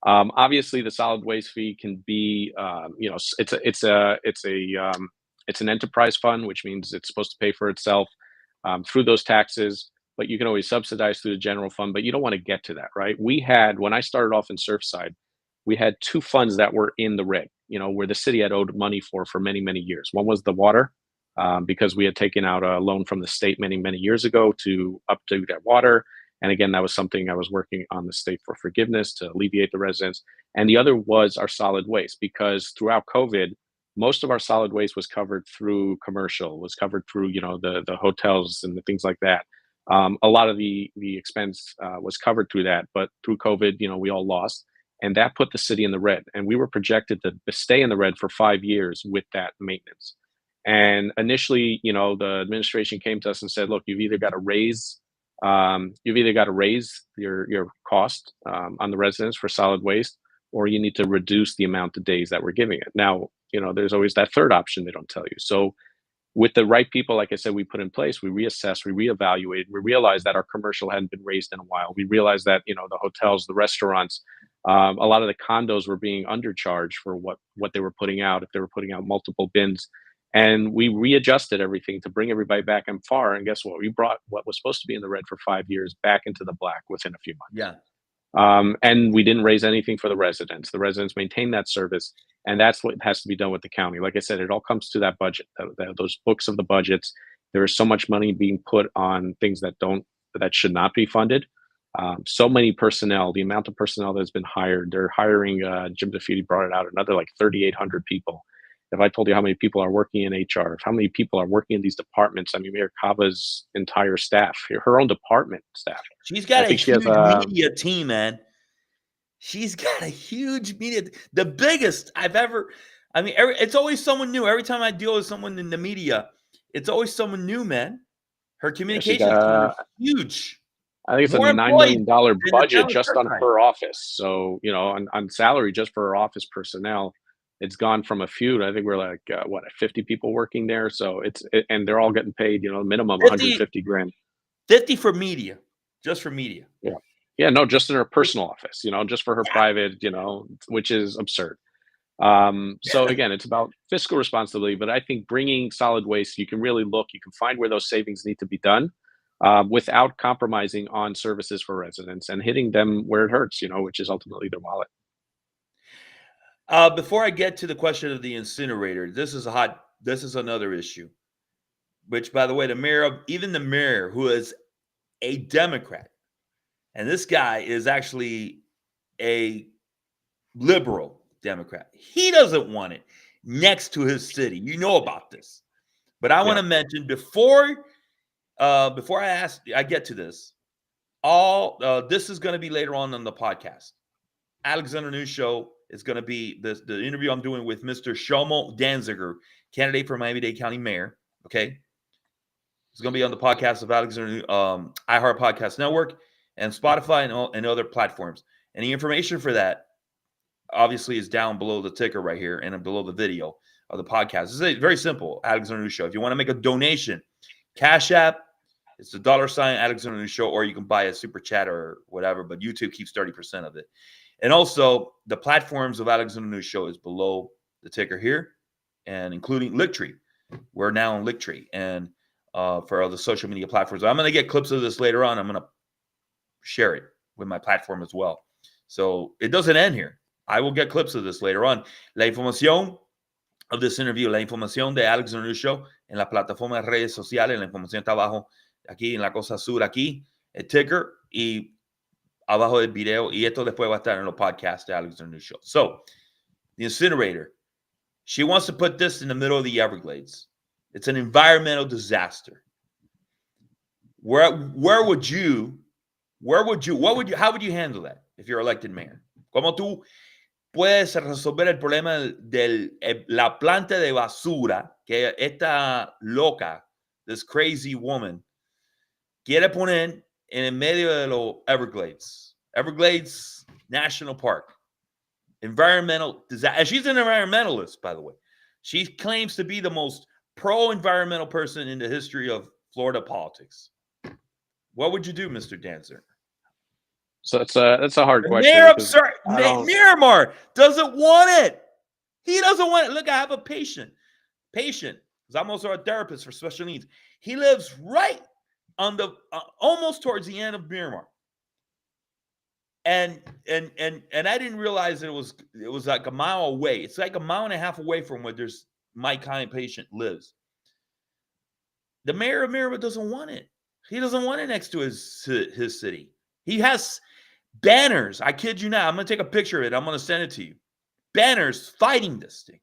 Obviously, the solid waste fee can be, it's an enterprise fund, which means it's supposed to pay for itself through those taxes. But you can always subsidize through the general fund. But you don't want to get to that, right? When I started off in Surfside, we had 2 funds that were in the red, where the city had owed money for many, many years. One was the water, because we had taken out a loan from the state many, many years ago to update that water. And again, that was something I was working on the state for forgiveness to alleviate the residents. And the other was our solid waste, because throughout COVID, most of our solid waste was covered through commercial, was covered through, the hotels and the things like that. A lot of the expense was covered through that, but through COVID, we all lost. And that put the city in the red. And we were projected to stay in the red for 5 years with that maintenance. And initially, the administration came to us and said, look, you've either got to raise your cost on the residents for solid waste, or you need to reduce the amount of days that we're giving it. Now, there's always that third option they don't tell you. So with the right people, like I said, we put in place, we reassessed, we reevaluated, we realized that our commercial hadn't been raised in a while. We realized that, the hotels, the restaurants, a lot of the condos were being undercharged for what they were putting out, if they were putting out multiple bins. And we readjusted everything to bring everybody back on par. And guess what? We brought what was supposed to be in the red for 5 years back into the black within a few months. Yeah. And we didn't raise anything for the residents. The residents maintain that service. And that's what has to be done with the county. Like I said, it all comes to that budget, those books of the budgets. There is so much money being put on things that should not be funded. So many personnel, the amount of personnel that's been hired, they're hiring, Jim DeFeeti brought it out, another like 3,800 people. If I told you how many people are working in HR, how many people are working in these departments, I mean, Mayor Cava's entire staff, her own department staff. She's got a huge media team, man. She's got a huge media, the biggest I've ever. I mean, it's always someone new. Every time I deal with someone in the media, it's always someone new, man. Her communications team is huge. I think it's More a $9 million budget just on her office. So, on salary just for her office personnel, it's gone from a few to, I think we're like, 50 people working there. So and they're all getting paid, minimum 150 grand. 50 for media, just for media. Yeah. Yeah. No, just in her personal office, just for her private, which is absurd. So again, it's about fiscal responsibility, but I think bringing solid waste, you can really you can find where those savings need to be done, without compromising on services for residents and hitting them where it hurts, which is ultimately their wallet. Before I get to the question of the incinerator, this is another issue, which, by the way, even the mayor, who is a Democrat, and this guy is actually a liberal Democrat, he doesn't want it next to his city. You know about this, but I want to mention before I get to this, this is going to be later on the podcast. Alexander News Show is going to be the interview I'm doing with Mr.Shlomo Danzinger, candidate for Miami-Dade County Mayor. Okay, it's going to be on the podcast of Alexander Iheart Podcast Network and Spotify and other platforms. And the information for that obviously is down below the ticker right here and below the video of the podcast. It's very simple. Alexander News Show. If you want to make a donation, Cash App, it's the $sign Alexander News Show, or you can buy a super chat or whatever. But YouTube keeps 30% of it. And also, the platforms of Alexander News Show is below the ticker here, and including Linktree. We're now on Linktree. And for other social media platforms. I'm going to get clips of this later on. I'm going to share it with my platform as well. So it doesn't end here. I will get clips of this later on. La información of this interview, la información de Alex News Show en la plataforma de redes sociales, la información está abajo, aquí en la cosa azul, aquí, el ticker y abajo del video. Y esto después va a estar en los podcasts de Alex News Show. So, the incinerator, she wants to put this in the middle of the Everglades. It's an environmental disaster. How would you handle that if you're elected mayor? ¿Cómo tú puedes resolver el problema de la planta de basura que esta loca, this crazy woman, quiere poner en el medio de los Everglades? Everglades National Park. Environmental disaster. And she's an environmentalist, by the way. She claims to be the most pro-environmental person in the history of Florida politics. What would you do, Mr. Danzinger? So that's a hard question. Mayor of Miramar doesn't want it. He doesn't want it. Look, I have a patient, because I'm also a therapist for special needs. He lives right on the almost towards the end of Miramar. And I didn't realize that it was like a mile away. It's like a mile and a half away from where my kind of patient lives. The mayor of Miramar doesn't want it. He doesn't want it next to his city. He has banners. I kid you not. I'm going to take a picture of it. I'm going to send it to you. Banners fighting this thing.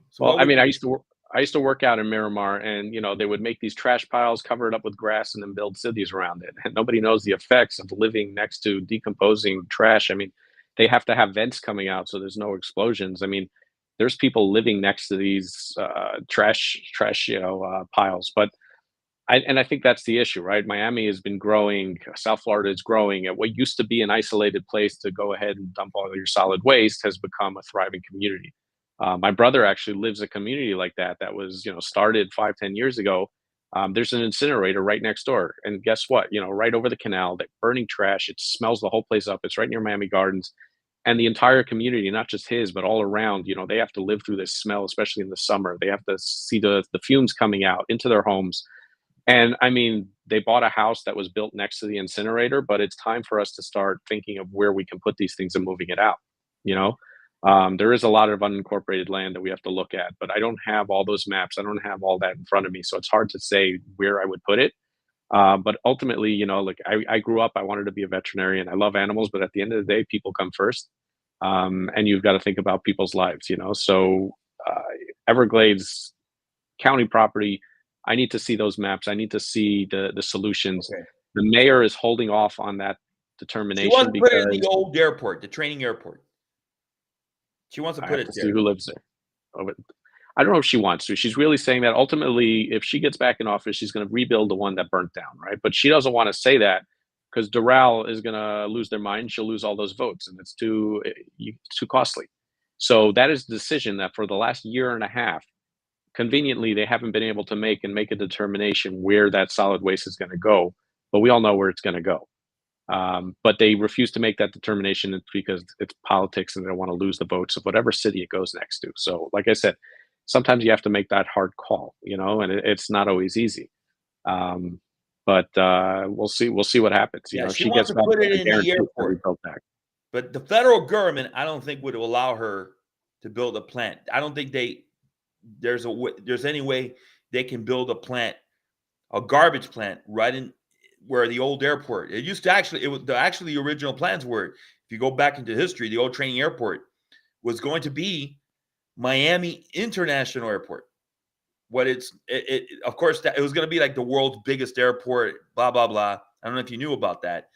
So well, I mean, I used to work out in Miramar, and they would make these trash piles, cover it up with grass, and then build cities around it. And nobody knows the effects of living next to decomposing trash. I mean, they have to have vents coming out so there's no explosions. I mean, there's people living next to these trash piles. But I think that's the issue, right? Miami has been growing. South Florida is growing. At what used to be an isolated place to go ahead and dump all your solid waste has become a thriving community. My brother actually lives a community like that was, started 5-10 years ago. There's an incinerator right next door. And guess what? Right over the canal, that burning trash, it smells the whole place up. It's right near Miami Gardens. And the entire community, not just his, but all around, they have to live through this smell, especially in the summer. They have to see the fumes coming out into their homes. And I mean, they bought a house that was built next to the incinerator, but it's time for us to start thinking of where we can put these things and moving it out. There is a lot of unincorporated land that we have to look at, but I don't have all those maps. I don't have all that in front of me. So it's hard to say where I would put it. But ultimately, I grew up, I wanted to be a veterinarian. I love animals, but at the end of the day, people come first. And you've got to think about people's lives, So Everglades County property, I need to see those maps. I need to see the solutions. Okay. The mayor is holding off on that determination. She wants to put it in the old airport, the training airport. She wants to put it there. See who lives there. I don't know if she wants to. She's really saying that ultimately, if she gets back in office, she's going to rebuild the one that burnt down, right? But she doesn't want to say that because Doral is going to lose their mind. She'll lose all those votes, and it's too costly. So that is the decision that for the last year and a half, conveniently, they haven't been able to make a determination where that solid waste is going to go, but we all know where it's going to go. But they refuse to make that determination because it's politics and they don't want to lose the votes of whatever city it goes next to. So, like I said, sometimes you have to make that hard call, and it's not always easy. But we'll see what happens. She wants to put it in the airport. But the federal government, I don't think would allow her to build a plant. I don't think there's any way they can build a garbage plant right in where the old airport. It used to the original plans were, if you go back into history, the old training airport was going to be Miami International Airport. Of course, it was going to be like the world's biggest airport, blah, blah, blah. I don't know if you knew about that.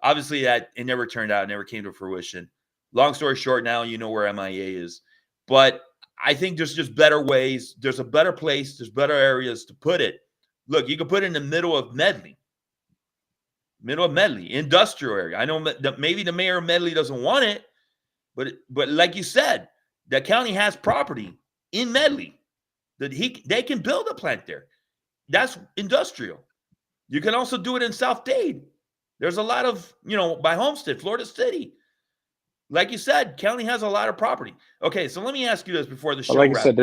Obviously, that it never turned out, it never came to fruition. Long story short, now you know where MIA is. But I think there's just better ways. There's a better place. There's better areas to put it. Look, you could put it in the middle of Medley, industrial area. I know that maybe the mayor of Medley doesn't want it, but like you said, the county has property in Medley that they can build a plant there. That's industrial. You can also do it in South Dade. There's a lot of, by Homestead, Florida City. Like you said, county has a lot of property. Okay, so let me ask you this before the show wraps up.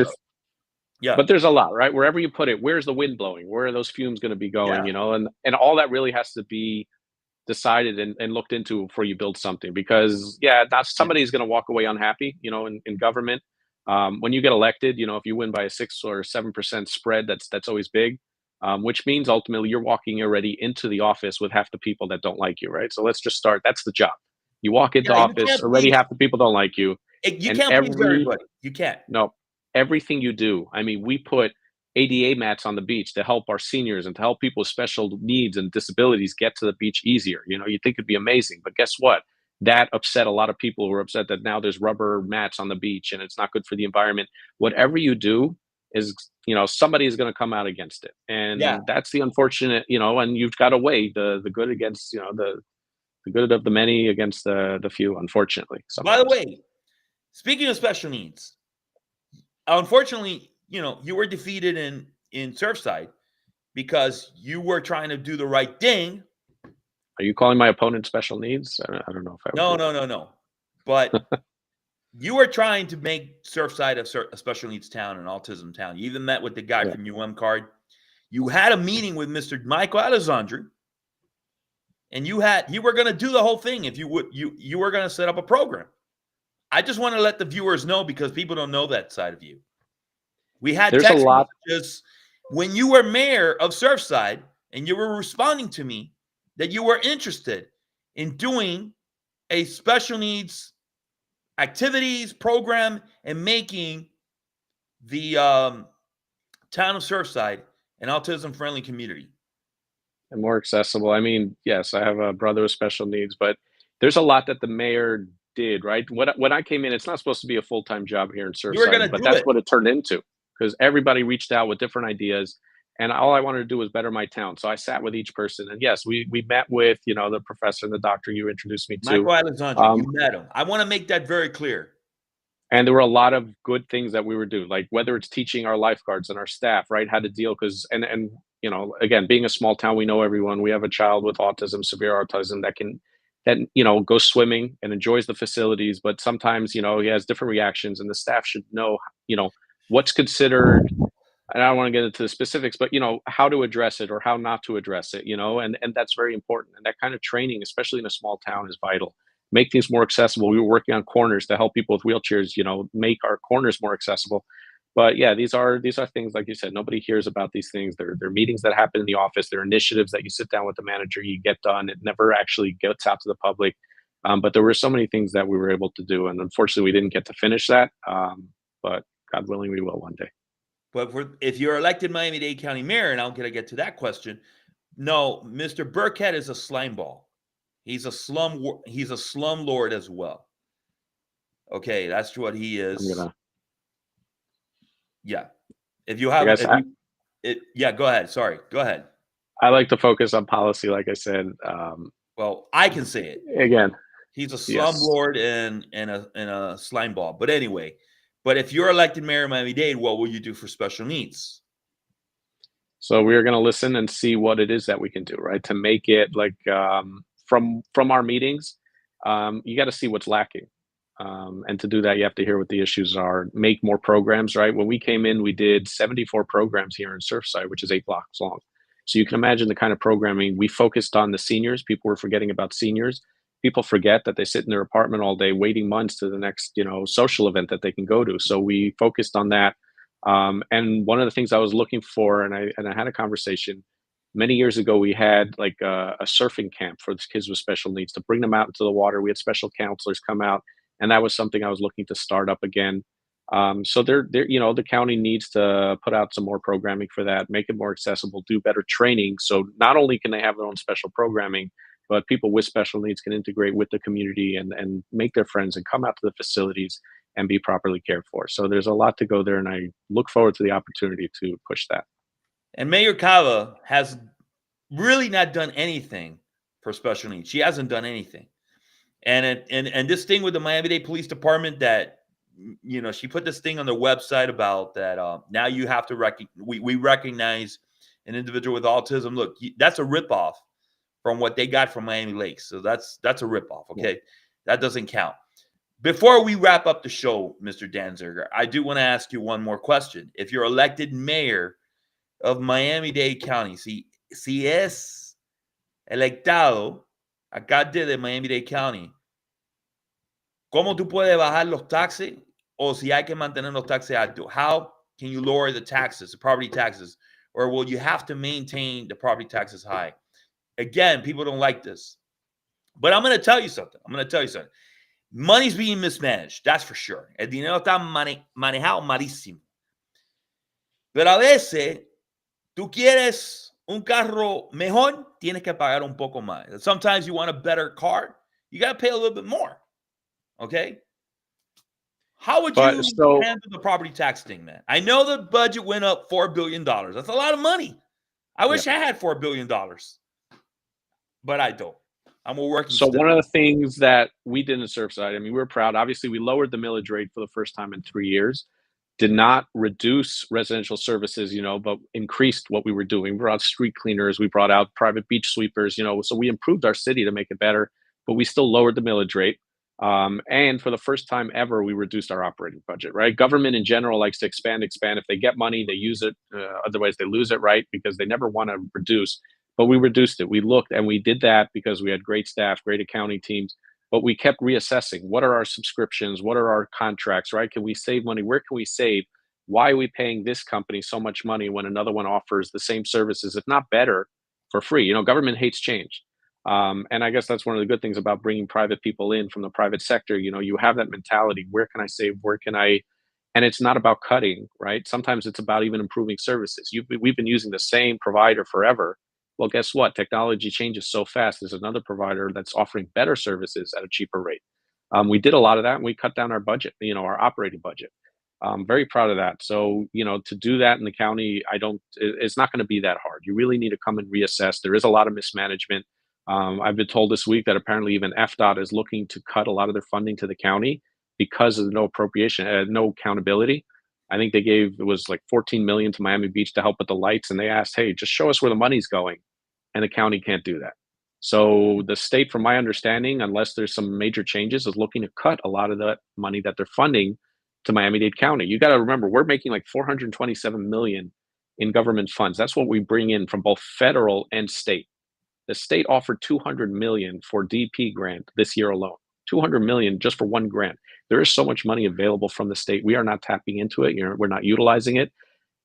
Yeah. But there's a lot, right? Wherever you put it, where's the wind blowing? Where are those fumes going to be going? Yeah. And all that really has to be decided and looked into before you build something. Because not Yeah. somebody's going to walk away unhappy. In government, when you get elected, if you win by a 6 or 7% spread, that's always big. Which means ultimately you're walking already into the office with half the people that don't like you, right? So let's just start. That's the job. You walk into Yeah. You office, can't already please. half the people don't like you, You and can't please everybody. You can't. no, everything you do. I mean, we put ADA mats on the beach to help our seniors and to help people with special needs and disabilities get to the beach easier. You think it'd be amazing, but guess what? That upset a lot of people who are upset that now there's rubber mats on the beach and it's not good for the environment. Whatever you do is, somebody is going to come out against it. Yeah. And that's the unfortunate, and you've got to weigh the good against, the good of the many against the few, unfortunately. By the Sometimes. way, speaking of special needs, unfortunately, you were defeated in Surfside because you were trying to do the right thing. Are you calling my opponent special needs? I don't know if I would No, do that. no, no, no. But you were trying to make Surfside a special needs town, an autism town. You even met with the guy Yeah. from Card. You had a meeting with Mr. Michael Alessandri, and you were going to do the whole thing. If you would, you were going to set up a program. I just want to let the viewers know because people don't know that side of you. We had There's a text lot. messages when you were mayor of Surfside, and you were responding to me that you were interested in doing a special needs activities program and making the town of Surfside an autism-friendly community. And more accessible. I mean, yes, I have a brother with special needs, but there's a lot that the mayor did, right? When I came in, it's not supposed to be a full-time job here in You were going Surfside, to but do that's it. what it turned into because everybody reached out with different ideas. And all I wanted to do was better my town. So I sat with each person. And yes, we met with, the professor and the doctor you introduced me to. Michael Alessandri, you Um, met him. I want to make that very clear. and there were a lot of good things that we were doing, like whether it's teaching our lifeguards and our staff, right, how to deal, because and again, being a small town, we know everyone. We have a child with autism, severe autism, that goes swimming and enjoys the facilities, but sometimes he has different reactions, and the staff should know what's considered. And I don't want to get into the specifics, but how to address it or how not to address it, and that's very important. And that kind of training, especially in a small town, is vital. Make things more accessible. We were working on corners to help people with wheelchairs, make our corners more accessible. But yeah, these are things, like you said, nobody hears about these things. They're meetings that happen in the office. They're initiatives that you sit down with the manager, you get done. It never actually gets out to the public. But there were so many things that we were able to do, and unfortunately, we didn't get to finish that. But God willing, we will one day. But if you're elected Miami-Dade County Mayor, and I'm going to get to that question, no, Mr. Burkhead is a slime ball. He's a slum lord as well. Okay, that's what he is. Yeah. If you have, yeah, go ahead. Sorry, go ahead. I like to focus on policy, like I said. Well, I can say it again. He's a slum lord and a slime ball. But anyway, if you're elected mayor of Miami-Dade, what will you do for special needs? So we're going to listen and see what it is that we can do, right? To make it like from our meetings, you got to see what's lacking. And to do that, you have to hear what the issues are, make more programs, right? When we came in, we did 74 programs here in Surfside, which is 8 blocks long. So you can imagine the kind of programming. We focused on the seniors. People were forgetting about seniors. People forget that they sit in their apartment all day waiting months to the next, social event that they can go to. So we focused on that. And one of the things I was looking for, and I had a conversation many years ago, we had like a surfing camp for kids with special needs to bring them out into the water. We had special counselors come out, and that was something I was looking to start up again. So the county needs to put out some more programming for that, make it more accessible, do better training. So not only can they have their own special programming, but people with special needs can integrate with the community and make their friends and come out to the facilities and be properly cared for. So there's a lot to go there, and I look forward to the opportunity to push that. And Mayor Cava has really not done anything for special needs. She hasn't done anything. And this thing with the Miami-Dade Police Department that, she put this thing on their website about that now you have to we recognize an individual with autism. Look, that's a ripoff from what they got from Miami Lakes. So that's a ripoff, okay? Yeah. That doesn't count. Before we wrap up the show, Mr. Danzinger, I do want to ask you one more question. If you're elected mayor of Miami-Dade County, si es electado alcalde de Miami-Dade County, ¿cómo tú puedes bajar los taxes o si hay que mantener los taxes altos? How can you lower the taxes, the property taxes, or will you have to maintain the property taxes high? Again, people don't like this. But I'm going to tell you something. Money's being mismanaged, that's for sure. El dinero está manejado malísimo. Pero a veces, tú quieres un carro mejor, tienes que pagar un poco más. Sometimes you want a better car, you got to pay a little bit more. Okay? How would you handle the property tax thing, man? I know the budget went up $4 billion. That's a lot of money. I wish I had $4 billion. But I don't. I'm a working So student. one of the things that we did in the Surfside, I mean, we were proud. Obviously, we lowered the millage rate for the first time in 3 years. Did not reduce residential services, but increased what we were doing. We brought out street cleaners. We brought out private beach sweepers, so we improved our city to make it better, but we still lowered the millage rate. And for the first time ever, we reduced our operating budget, right? Government in general likes to expand. If they get money, they use it. Otherwise, they lose it, right? Because they never want to reduce. But we reduced it. We looked and we did that because we had great staff, great accounting teams. But we kept reassessing. What are our subscriptions? What are our contracts, right? Can we save money? Where can we save? Why are we paying this company so much money when another one offers the same services, if not better, for free? Government hates change. And I guess that's one of the good things about bringing private people in from the private sector. You have that mentality. Where can I save? Where can I? And it's not about cutting, right? Sometimes it's about even improving services. We've been using the same provider forever. Well, guess what? Technology changes so fast. There's another provider that's offering better services at a cheaper rate. We did a lot of that, and we cut down our budget, our operating budget. Very proud of that. So, to do that in the county, it's not going to be that hard. You really need to come and reassess. There is a lot of mismanagement. I've been told this week that apparently even FDOT is looking to cut a lot of their funding to the county because of no appropriation, no accountability. I think it was like 14 million to Miami Beach to help with the lights. And they asked, hey, just show us where the money's going. And the county can't do that. So the state, from my understanding, unless there's some major changes, is looking to cut a lot of that money that they're funding to Miami-Dade County. You got to remember, we're making like 427 million in government funds. That's what we bring in from both federal and state. The state offered 200 million for DP grant this year alone. 200 million just for one grant. There is so much money available from the state. We are not tapping into it. We're not utilizing it.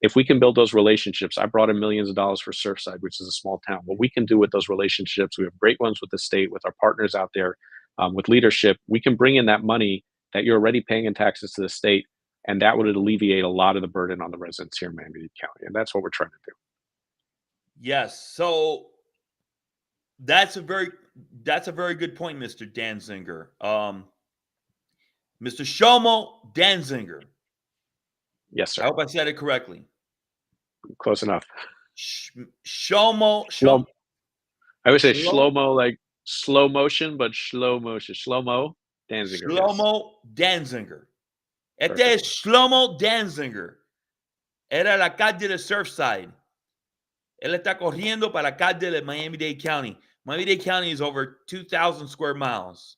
If we can build those relationships, I brought in millions of dollars for Surfside, which is a small town. What we can do with those relationships, we have great ones with the state, with our partners out there, with leadership. We can bring in that money that you're already paying in taxes to the state, and that would alleviate a lot of the burden on the residents here in Miami-Dade County. And that's what we're trying to do. Yes. So that's a very good point, Mr. Danzinger. Mr. Shlomo Danzinger. Yes, sir. I hope I said it correctly. Close enough. Shlomo. I would say Shlomo, like slow motion, but slow motion. Shlomo Danzinger. Shlomo Danzinger. Este es Shlomo Danzinger. Era el alcalde de Surfside. Él está corriendo para alcalde de Miami-Dade County. Miami-Dade County is over 2,000 square miles.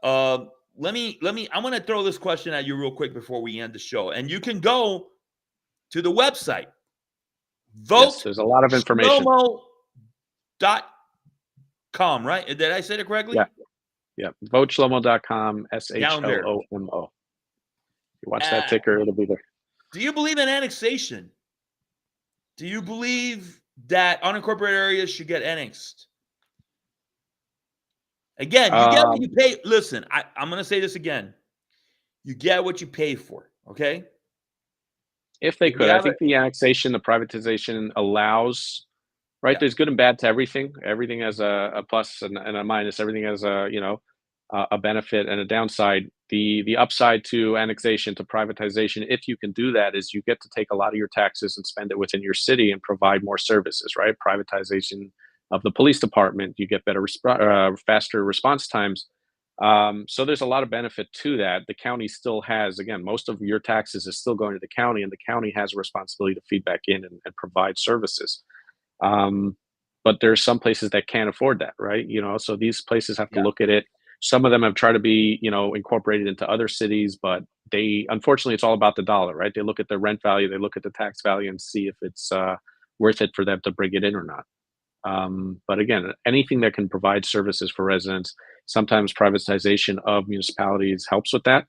I'm going to throw this question at you real quick before we end the show. And you can go to the website. Vote. Yes, there's a lot of information. Shlomo.com, right? Did I say it correctly? Yeah. VoteShlomo.com, SHLOMO. You watch that ticker, it'll be there. Do you believe in annexation? Do you believe that unincorporated areas should get annexed? Again, you get what you pay. Listen, I'm going to say this again. You get what you pay for, okay? If they could. I think the annexation, the privatization allows, right? Yeah. There's good and bad to everything. Everything has a plus and a minus. Everything has a benefit and a downside. The upside to annexation, to privatization, if you can do that, is you get to take a lot of your taxes and spend it within your city and provide more services, right? Privatization of the police department, you get better, faster response times. So there's a lot of benefit to that. The county still has, again, most of your taxes is still going to the county, and the county has a responsibility to feed back in and provide services. But there's some places that can't afford that, right? So these places have to look at it. Some of them have tried to be, incorporated into other cities, but unfortunately, it's all about the dollar, right? They look at the rent value, they look at the tax value, and see if it's worth it for them to bring it in or not. But again, anything that can provide services for residents, sometimes privatization of municipalities helps with that.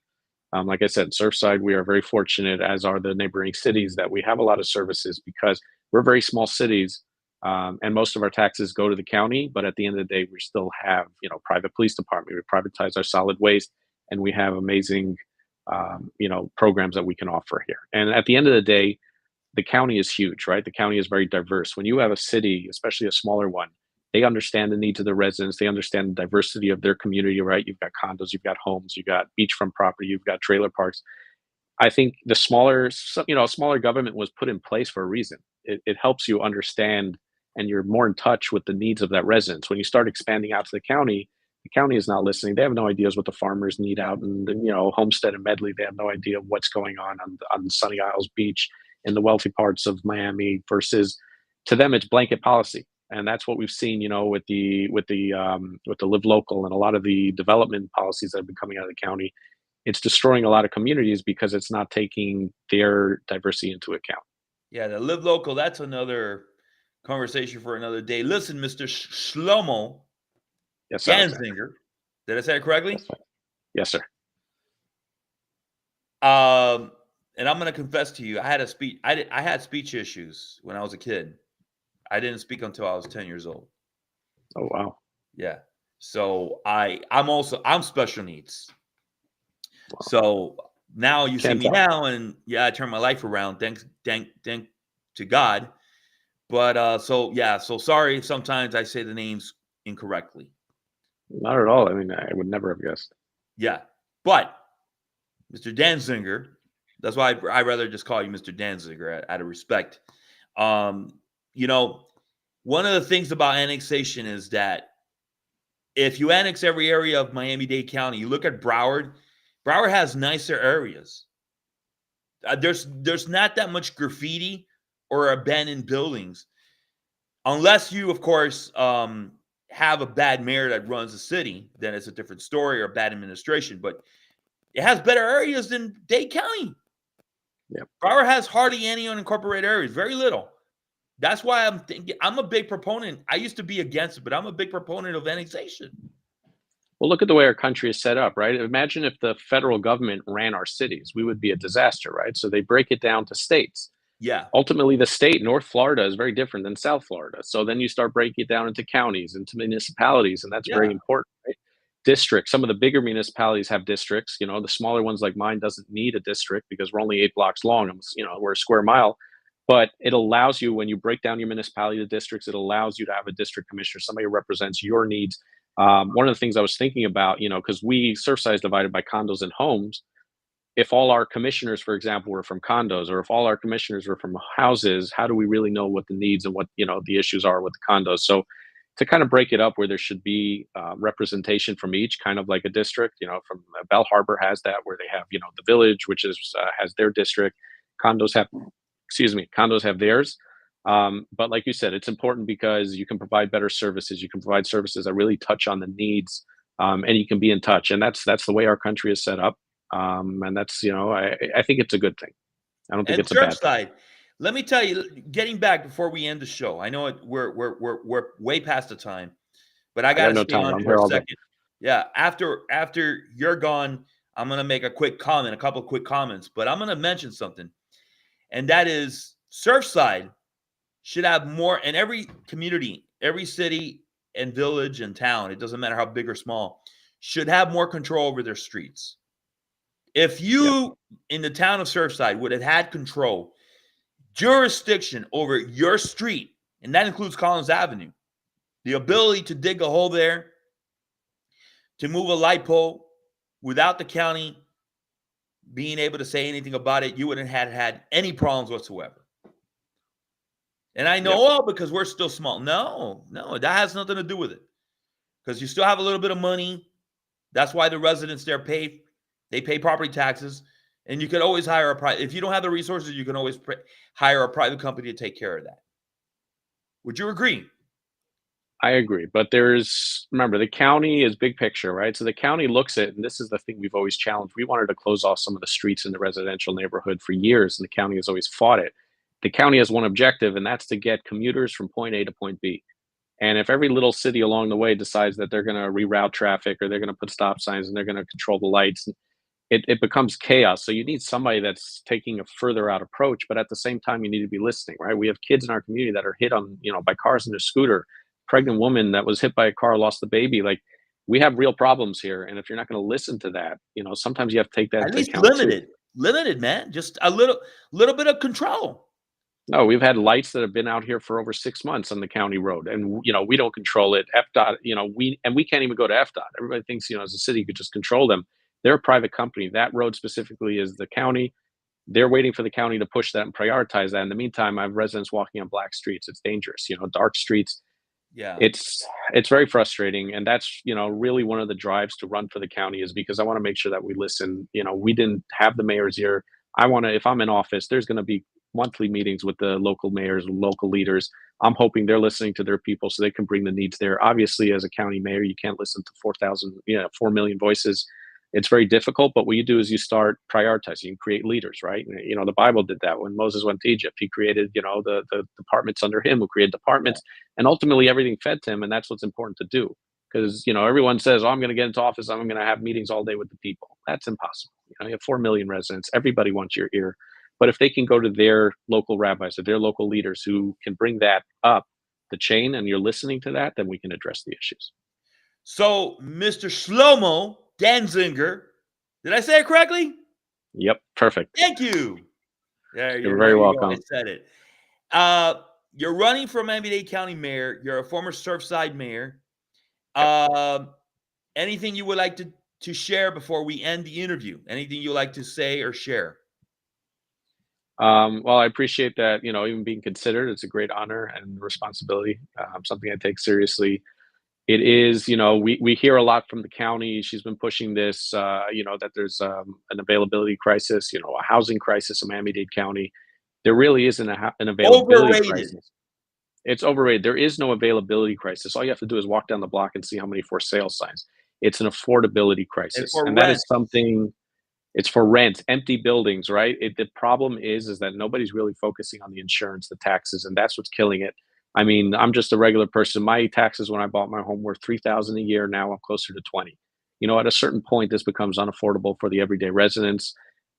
Like I said, Surfside, we are very fortunate, as are the neighboring cities, that we have a lot of services because we're very small cities, and most of our taxes go to the county. But at the end of the day, we still have, private police department. We privatize our solid waste, and we have amazing, programs that we can offer here. And at the end of the day, the county is huge, right? The county is very diverse. When you have a city, especially a smaller one, they understand the needs of the residents. They understand the diversity of their community, right? You've got condos, you've got homes, you've got beachfront property, you've got trailer parks. I think the smaller government was put in place for a reason. It helps you understand, and you're more in touch with the needs of that residents. When you start expanding out to the county is not listening. They have no ideas what the farmers need out in, Homestead and Medley. They have no idea what's going on Sunny Isles Beach in the wealthy parts of Miami versus, to them, it's blanket policy. And that's what we've seen, with the live local and a lot of the development policies that have been coming out of the county. It's destroying a lot of communities because it's not taking their diversity into account. Yeah, the live local, that's another conversation for another day. Listen, Mr. Shlomo Yes, Danzinger, did I say it correctly? Yes, sir. And I'm going to confess to you, I had speech issues when I was a kid. I didn't speak until I was 10 years old. Oh, wow. Yeah. So I'm special needs. Wow. So now you see Can't me tell. now, and I turned my life around. Thanks to God. But so sorry if sometimes I say the names incorrectly. Not at all. I mean, I would never have guessed. Yeah. But Mr. Danzinger, that's why I'd rather just call you Mr. Danzinger out of respect. One of the things about annexation is that if you annex every area of Miami-Dade County, you look at Broward. Broward has nicer areas. There's not that much graffiti or abandoned buildings, unless you, of course, have a bad mayor that runs the city. Then it's a different story, or bad administration. But it has better areas than Dade County. Yeah, Broward has hardly any unincorporated areas, very little. That's why I'm a big proponent. I used to be against it, but I'm a big proponent of annexation. Well, look at the way our country is set up, right? Imagine if the federal government ran our cities. We would be a disaster, right? So they break it down to states. Yeah. Ultimately, the state, North Florida, is very different than South Florida. So then you start breaking it down into counties, into municipalities, and that's very important, right? Districts. Some of the bigger municipalities have districts. The smaller ones like mine doesn't need a district because we're only 8 blocks long. We're a square mile. But it allows you, when you break down your municipality to districts, it allows you to have a district commissioner, somebody who represents your needs. One of the things I was thinking about, because Surfside is divided by condos and homes. If all our commissioners, for example, were from condos, or if all our commissioners were from houses, how do we really know what the needs and what the issues are with the condos? So to kind of break it up where there should be representation from each, kind of like a district, from Bell Harbor has that, where they have, the village, which has their district. Condos have theirs. But like you said, it's important because you can provide better services. You can provide services that really touch on the needs, and you can be in touch. And that's the way our country is set up. And that's, I think it's a good thing. I don't think it's a bad thing. Let me tell you, getting back before we end the show, I know we're way past the time, but I got to stay on for a second. Yeah, after you're gone, I'm going to make a couple of quick comments, but I'm going to mention something, and that is Surfside should have more, and every community, every city and village and town, it doesn't matter how big or small, should have more control over their streets. If you, in the town of Surfside, would have had control, jurisdiction over your street, and that includes Collins Avenue, the ability to dig a hole there, to move a light pole without the county being able to say anything about it, you wouldn't have had any problems whatsoever. And I know, because we're still small. No, that has nothing to do with it. Because you still have a little bit of money. That's why the residents there pay property taxes. And you could always hire a private. If you don't have the resources, you can always hire a private company to take care of that. Would you agree? I agree, but remember, the county is big picture, right? So the county looks at, and this is the thing we've always challenged. We wanted to close off some of the streets in the residential neighborhood for years, and the county has always fought it. The county has one objective, and that's to get commuters from point A to point B. And if every little city along the way decides that they're going to reroute traffic or they're going to put stop signs and they're going to control the lights, it becomes chaos. So you need somebody that's taking a further out approach, but at the same time, you need to be listening, right? We have kids in our community that are hit on, by cars in their scooter, pregnant woman that was hit by a car, lost the baby. Like, we have real problems here. And if you're not going to listen to that, sometimes you have to take that At into least account too. limited, man. Just a little bit of control. No, we've had lights that have been out here for over 6 months on the county road, and we don't control it. FDOT, we can't even go to FDOT. Everybody thinks, as a city, you could just control them. They're a private company. That road specifically is the county. They're waiting for the county to push that and prioritize that. In the meantime, I have residents walking on black streets. It's dangerous, dark streets. Yeah. It's very frustrating, and that's really one of the drives to run for the county, is because I want to make sure that we listen. We didn't have the mayor's ear. I want to, if I'm in office, there's going to be monthly meetings with the local mayors and local leaders. I'm hoping they're listening to their people so they can bring the needs there. Obviously, as a county mayor, you can't listen to 4 million voices. It's very difficult, but what you do is you start prioritizing, you create leaders, right? The Bible did that when Moses went to Egypt. He created, the departments under him, who created departments, and ultimately everything fed to him. And that's what's important to do. Because, everyone says, oh, I'm going to get into office, I'm going to have meetings all day with the people. That's impossible. You have 4 million residents. Everybody wants your ear. But if they can go to their local rabbis or their local leaders who can bring that up the chain, and you're listening to that, then we can address the issues. So, Mr. Shlomo Danzinger, did I say it correctly? Yep, perfect. Thank you. Yeah, You're very welcome. I said it. You're running for Miami-Dade County Mayor. You're a former Surfside Mayor. Anything you would like to share before we end the interview? Anything you'd like to say or share? Well, I appreciate that, even being considered. It's a great honor and responsibility, something I take seriously. It is, we hear a lot from the county. She's been pushing this, that there's an availability crisis, a housing crisis in Miami-Dade County. There really isn't an availability crisis. It's overrated. There is no availability crisis. All you have to do is walk down the block and see how many for sale signs. It's an affordability crisis. And that is something. It's for rent, empty buildings, right? The problem is that nobody's really focusing on the insurance, the taxes, and that's what's killing it. I mean, I'm just a regular person. My taxes when I bought my home were $3,000 a year. Now I'm closer to 20. At a certain point, this becomes unaffordable for the everyday residents.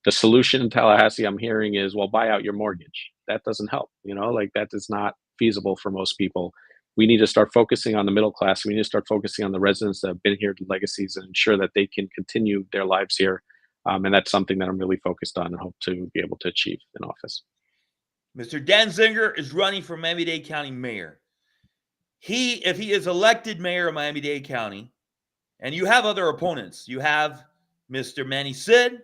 The solution in Tallahassee I'm hearing is, well, buy out your mortgage. That doesn't help. That is not feasible for most people. We need to start focusing on the middle class. We need to start focusing on the residents that have been here, the legacies, and ensure that they can continue their lives here. And that's something that I'm really focused on and hope to be able to achieve in office. Mr. Danzinger is running for Miami-Dade County Mayor. If he is elected mayor of Miami-Dade County, and you have other opponents, you have Mr. Manny Sid,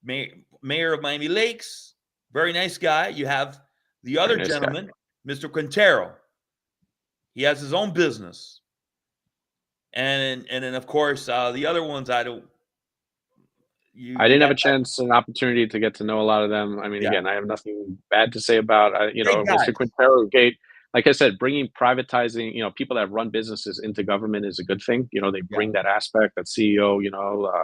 mayor of Miami Lakes, very nice guy. You have the other gentleman, Mr. Quintero. He has his own business. And then, of course, the other ones I didn't have a chance, an opportunity to get to know a lot of them. I mean, again, I have nothing bad to say about, Mr. Quintero Gate. Like I said, bringing privatizing, people that run businesses into government is a good thing. They bring that aspect, that CEO,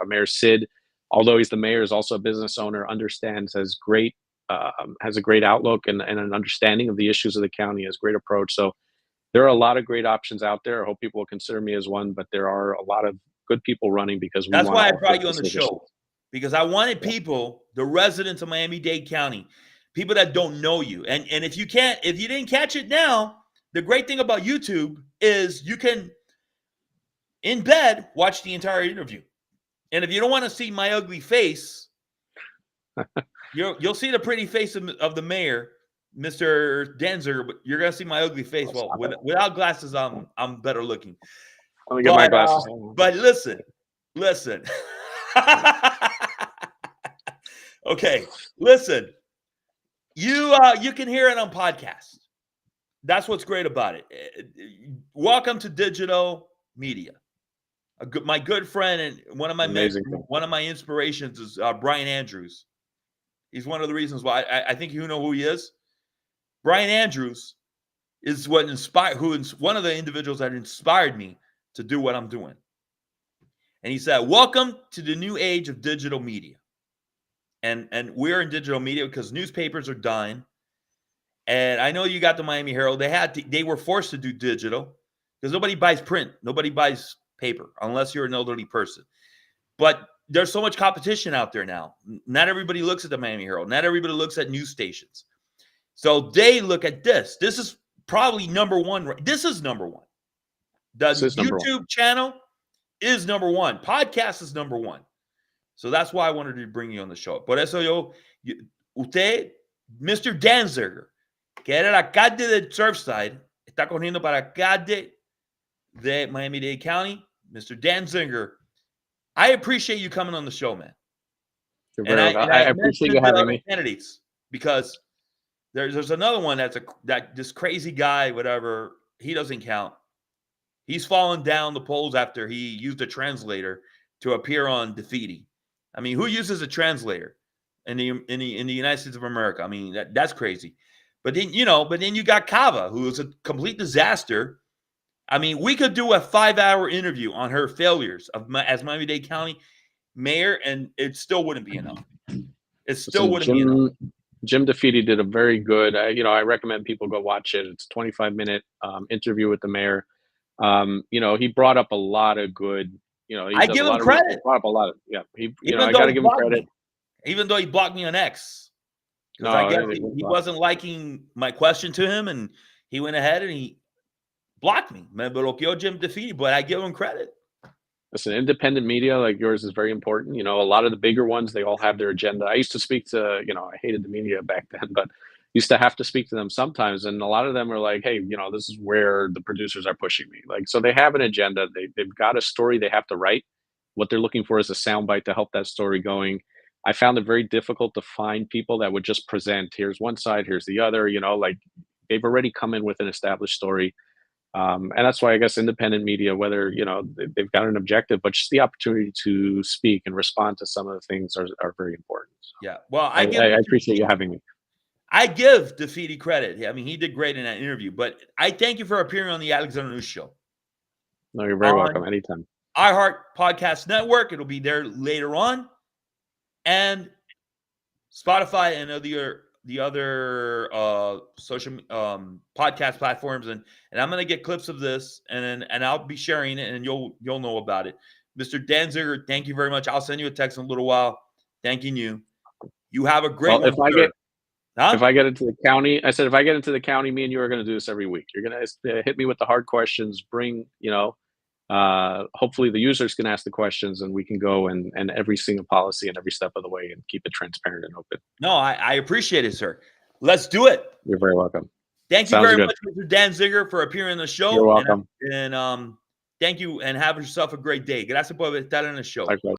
Mayor Sid, although he's the mayor, is also a business owner, understands, has a great outlook and an understanding of the issues of the county, has great approach. So there are a lot of great options out there. I hope people will consider me as one, but there are a lot of good people running because that's why I brought you on the show. Because I wanted people, the residents of Miami-Dade County, people that don't know you. And if you didn't catch it now, the great thing about YouTube is you can, in bed, watch the entire interview. And if you don't want to see my ugly face, you'll see the pretty face of the mayor, Mr. Danzinger, but you're gonna see my ugly face. Well, without glasses, I'm better looking. Let me get my glasses on. But listen. Okay, listen. You can hear it on podcast. That's what's great about it. Welcome to digital media. My good friend and one of my inspirations is Brian Andrews. He's one of the reasons why I think you know who he is. Brian Andrews is what inspired, one of the individuals that inspired me to do what I'm doing. And he said, welcome to the new age of digital media. And we're in digital media because newspapers are dying. And I know you got the Miami Herald. They were forced to do digital because nobody buys print. Nobody buys paper unless you're an elderly person. But there's so much competition out there now. Not everybody looks at the Miami Herald. Not everybody looks at news stations. So they look at this. This is probably number one. This is number one. The YouTube channel is number one. Podcast is number one. So that's why I wanted to bring you on the show. Por eso usted, Mr. Danzinger, que era el alcalde de Surfside, está corriendo para alcalde de Miami-Dade County. Mr. Danzinger, I appreciate you coming on the show, man. I appreciate you having me. Candidates, because there's another one that this crazy guy, whatever, he doesn't count. He's fallen down the polls after he used a translator to appear on Defeaty. I mean, who uses a translator in the United States of America? I mean, that's crazy. But then you got Cava, who is a complete disaster. I mean, we could do a 5-hour interview on her failures as Miami-Dade County mayor, and it still wouldn't be enough. It still wouldn't be enough. Jim Defeaty did a very good, I recommend people go watch it. It's a 25-minute interview with the mayor. He brought up a lot of good, I give him credit. Brought up a lot of, I got to give him credit. Even though he blocked me on X. Because I guess he wasn't liking my question to him, and he went ahead and he blocked me. Me bloqueó Jim Defeaty, but I give him credit. Listen, independent media like yours is very important. A lot of the bigger ones, they all have their agenda. I used to speak to, I hated the media back then, but used to have to speak to them sometimes. And a lot of them are like, hey, this is where the producers are pushing me. So they have an agenda. They've got a story they have to write. What they're looking for is a soundbite to help that story going. I found it very difficult to find people that would just present, here's one side, here's the other, they've already come in with an established story. And that's why I guess independent media, whether, they've got an objective, but just the opportunity to speak and respond to some of the things are very important. So yeah. Well, I appreciate you having me. I give Defeaty credit. I mean, he did great in that interview, but I thank you for appearing on the Alexander News Show. No, you're very welcome. Anytime. Iheart Podcast Network. It'll be there later on. And Spotify and the other social podcast platforms, and I'm gonna get clips of this, and I'll be sharing it, and you'll know about it. Mr. Danzinger, thank you very much. I'll send you a text in a little while, thanking you. You have a great one. If I get into the county, I said if I get into the county, me and you are gonna do this every week. You're gonna hit me with the hard questions. Bring hopefully the users can ask the questions, and we can go and every single policy and every step of the way and keep it transparent and open. No, I appreciate it, sir. Let's do it. You're very welcome. Thank you very much, Mr. Danzinger, for appearing on the show. You're welcome. And thank you, and have yourself a great day. Gracias por estar en el show. Likewise.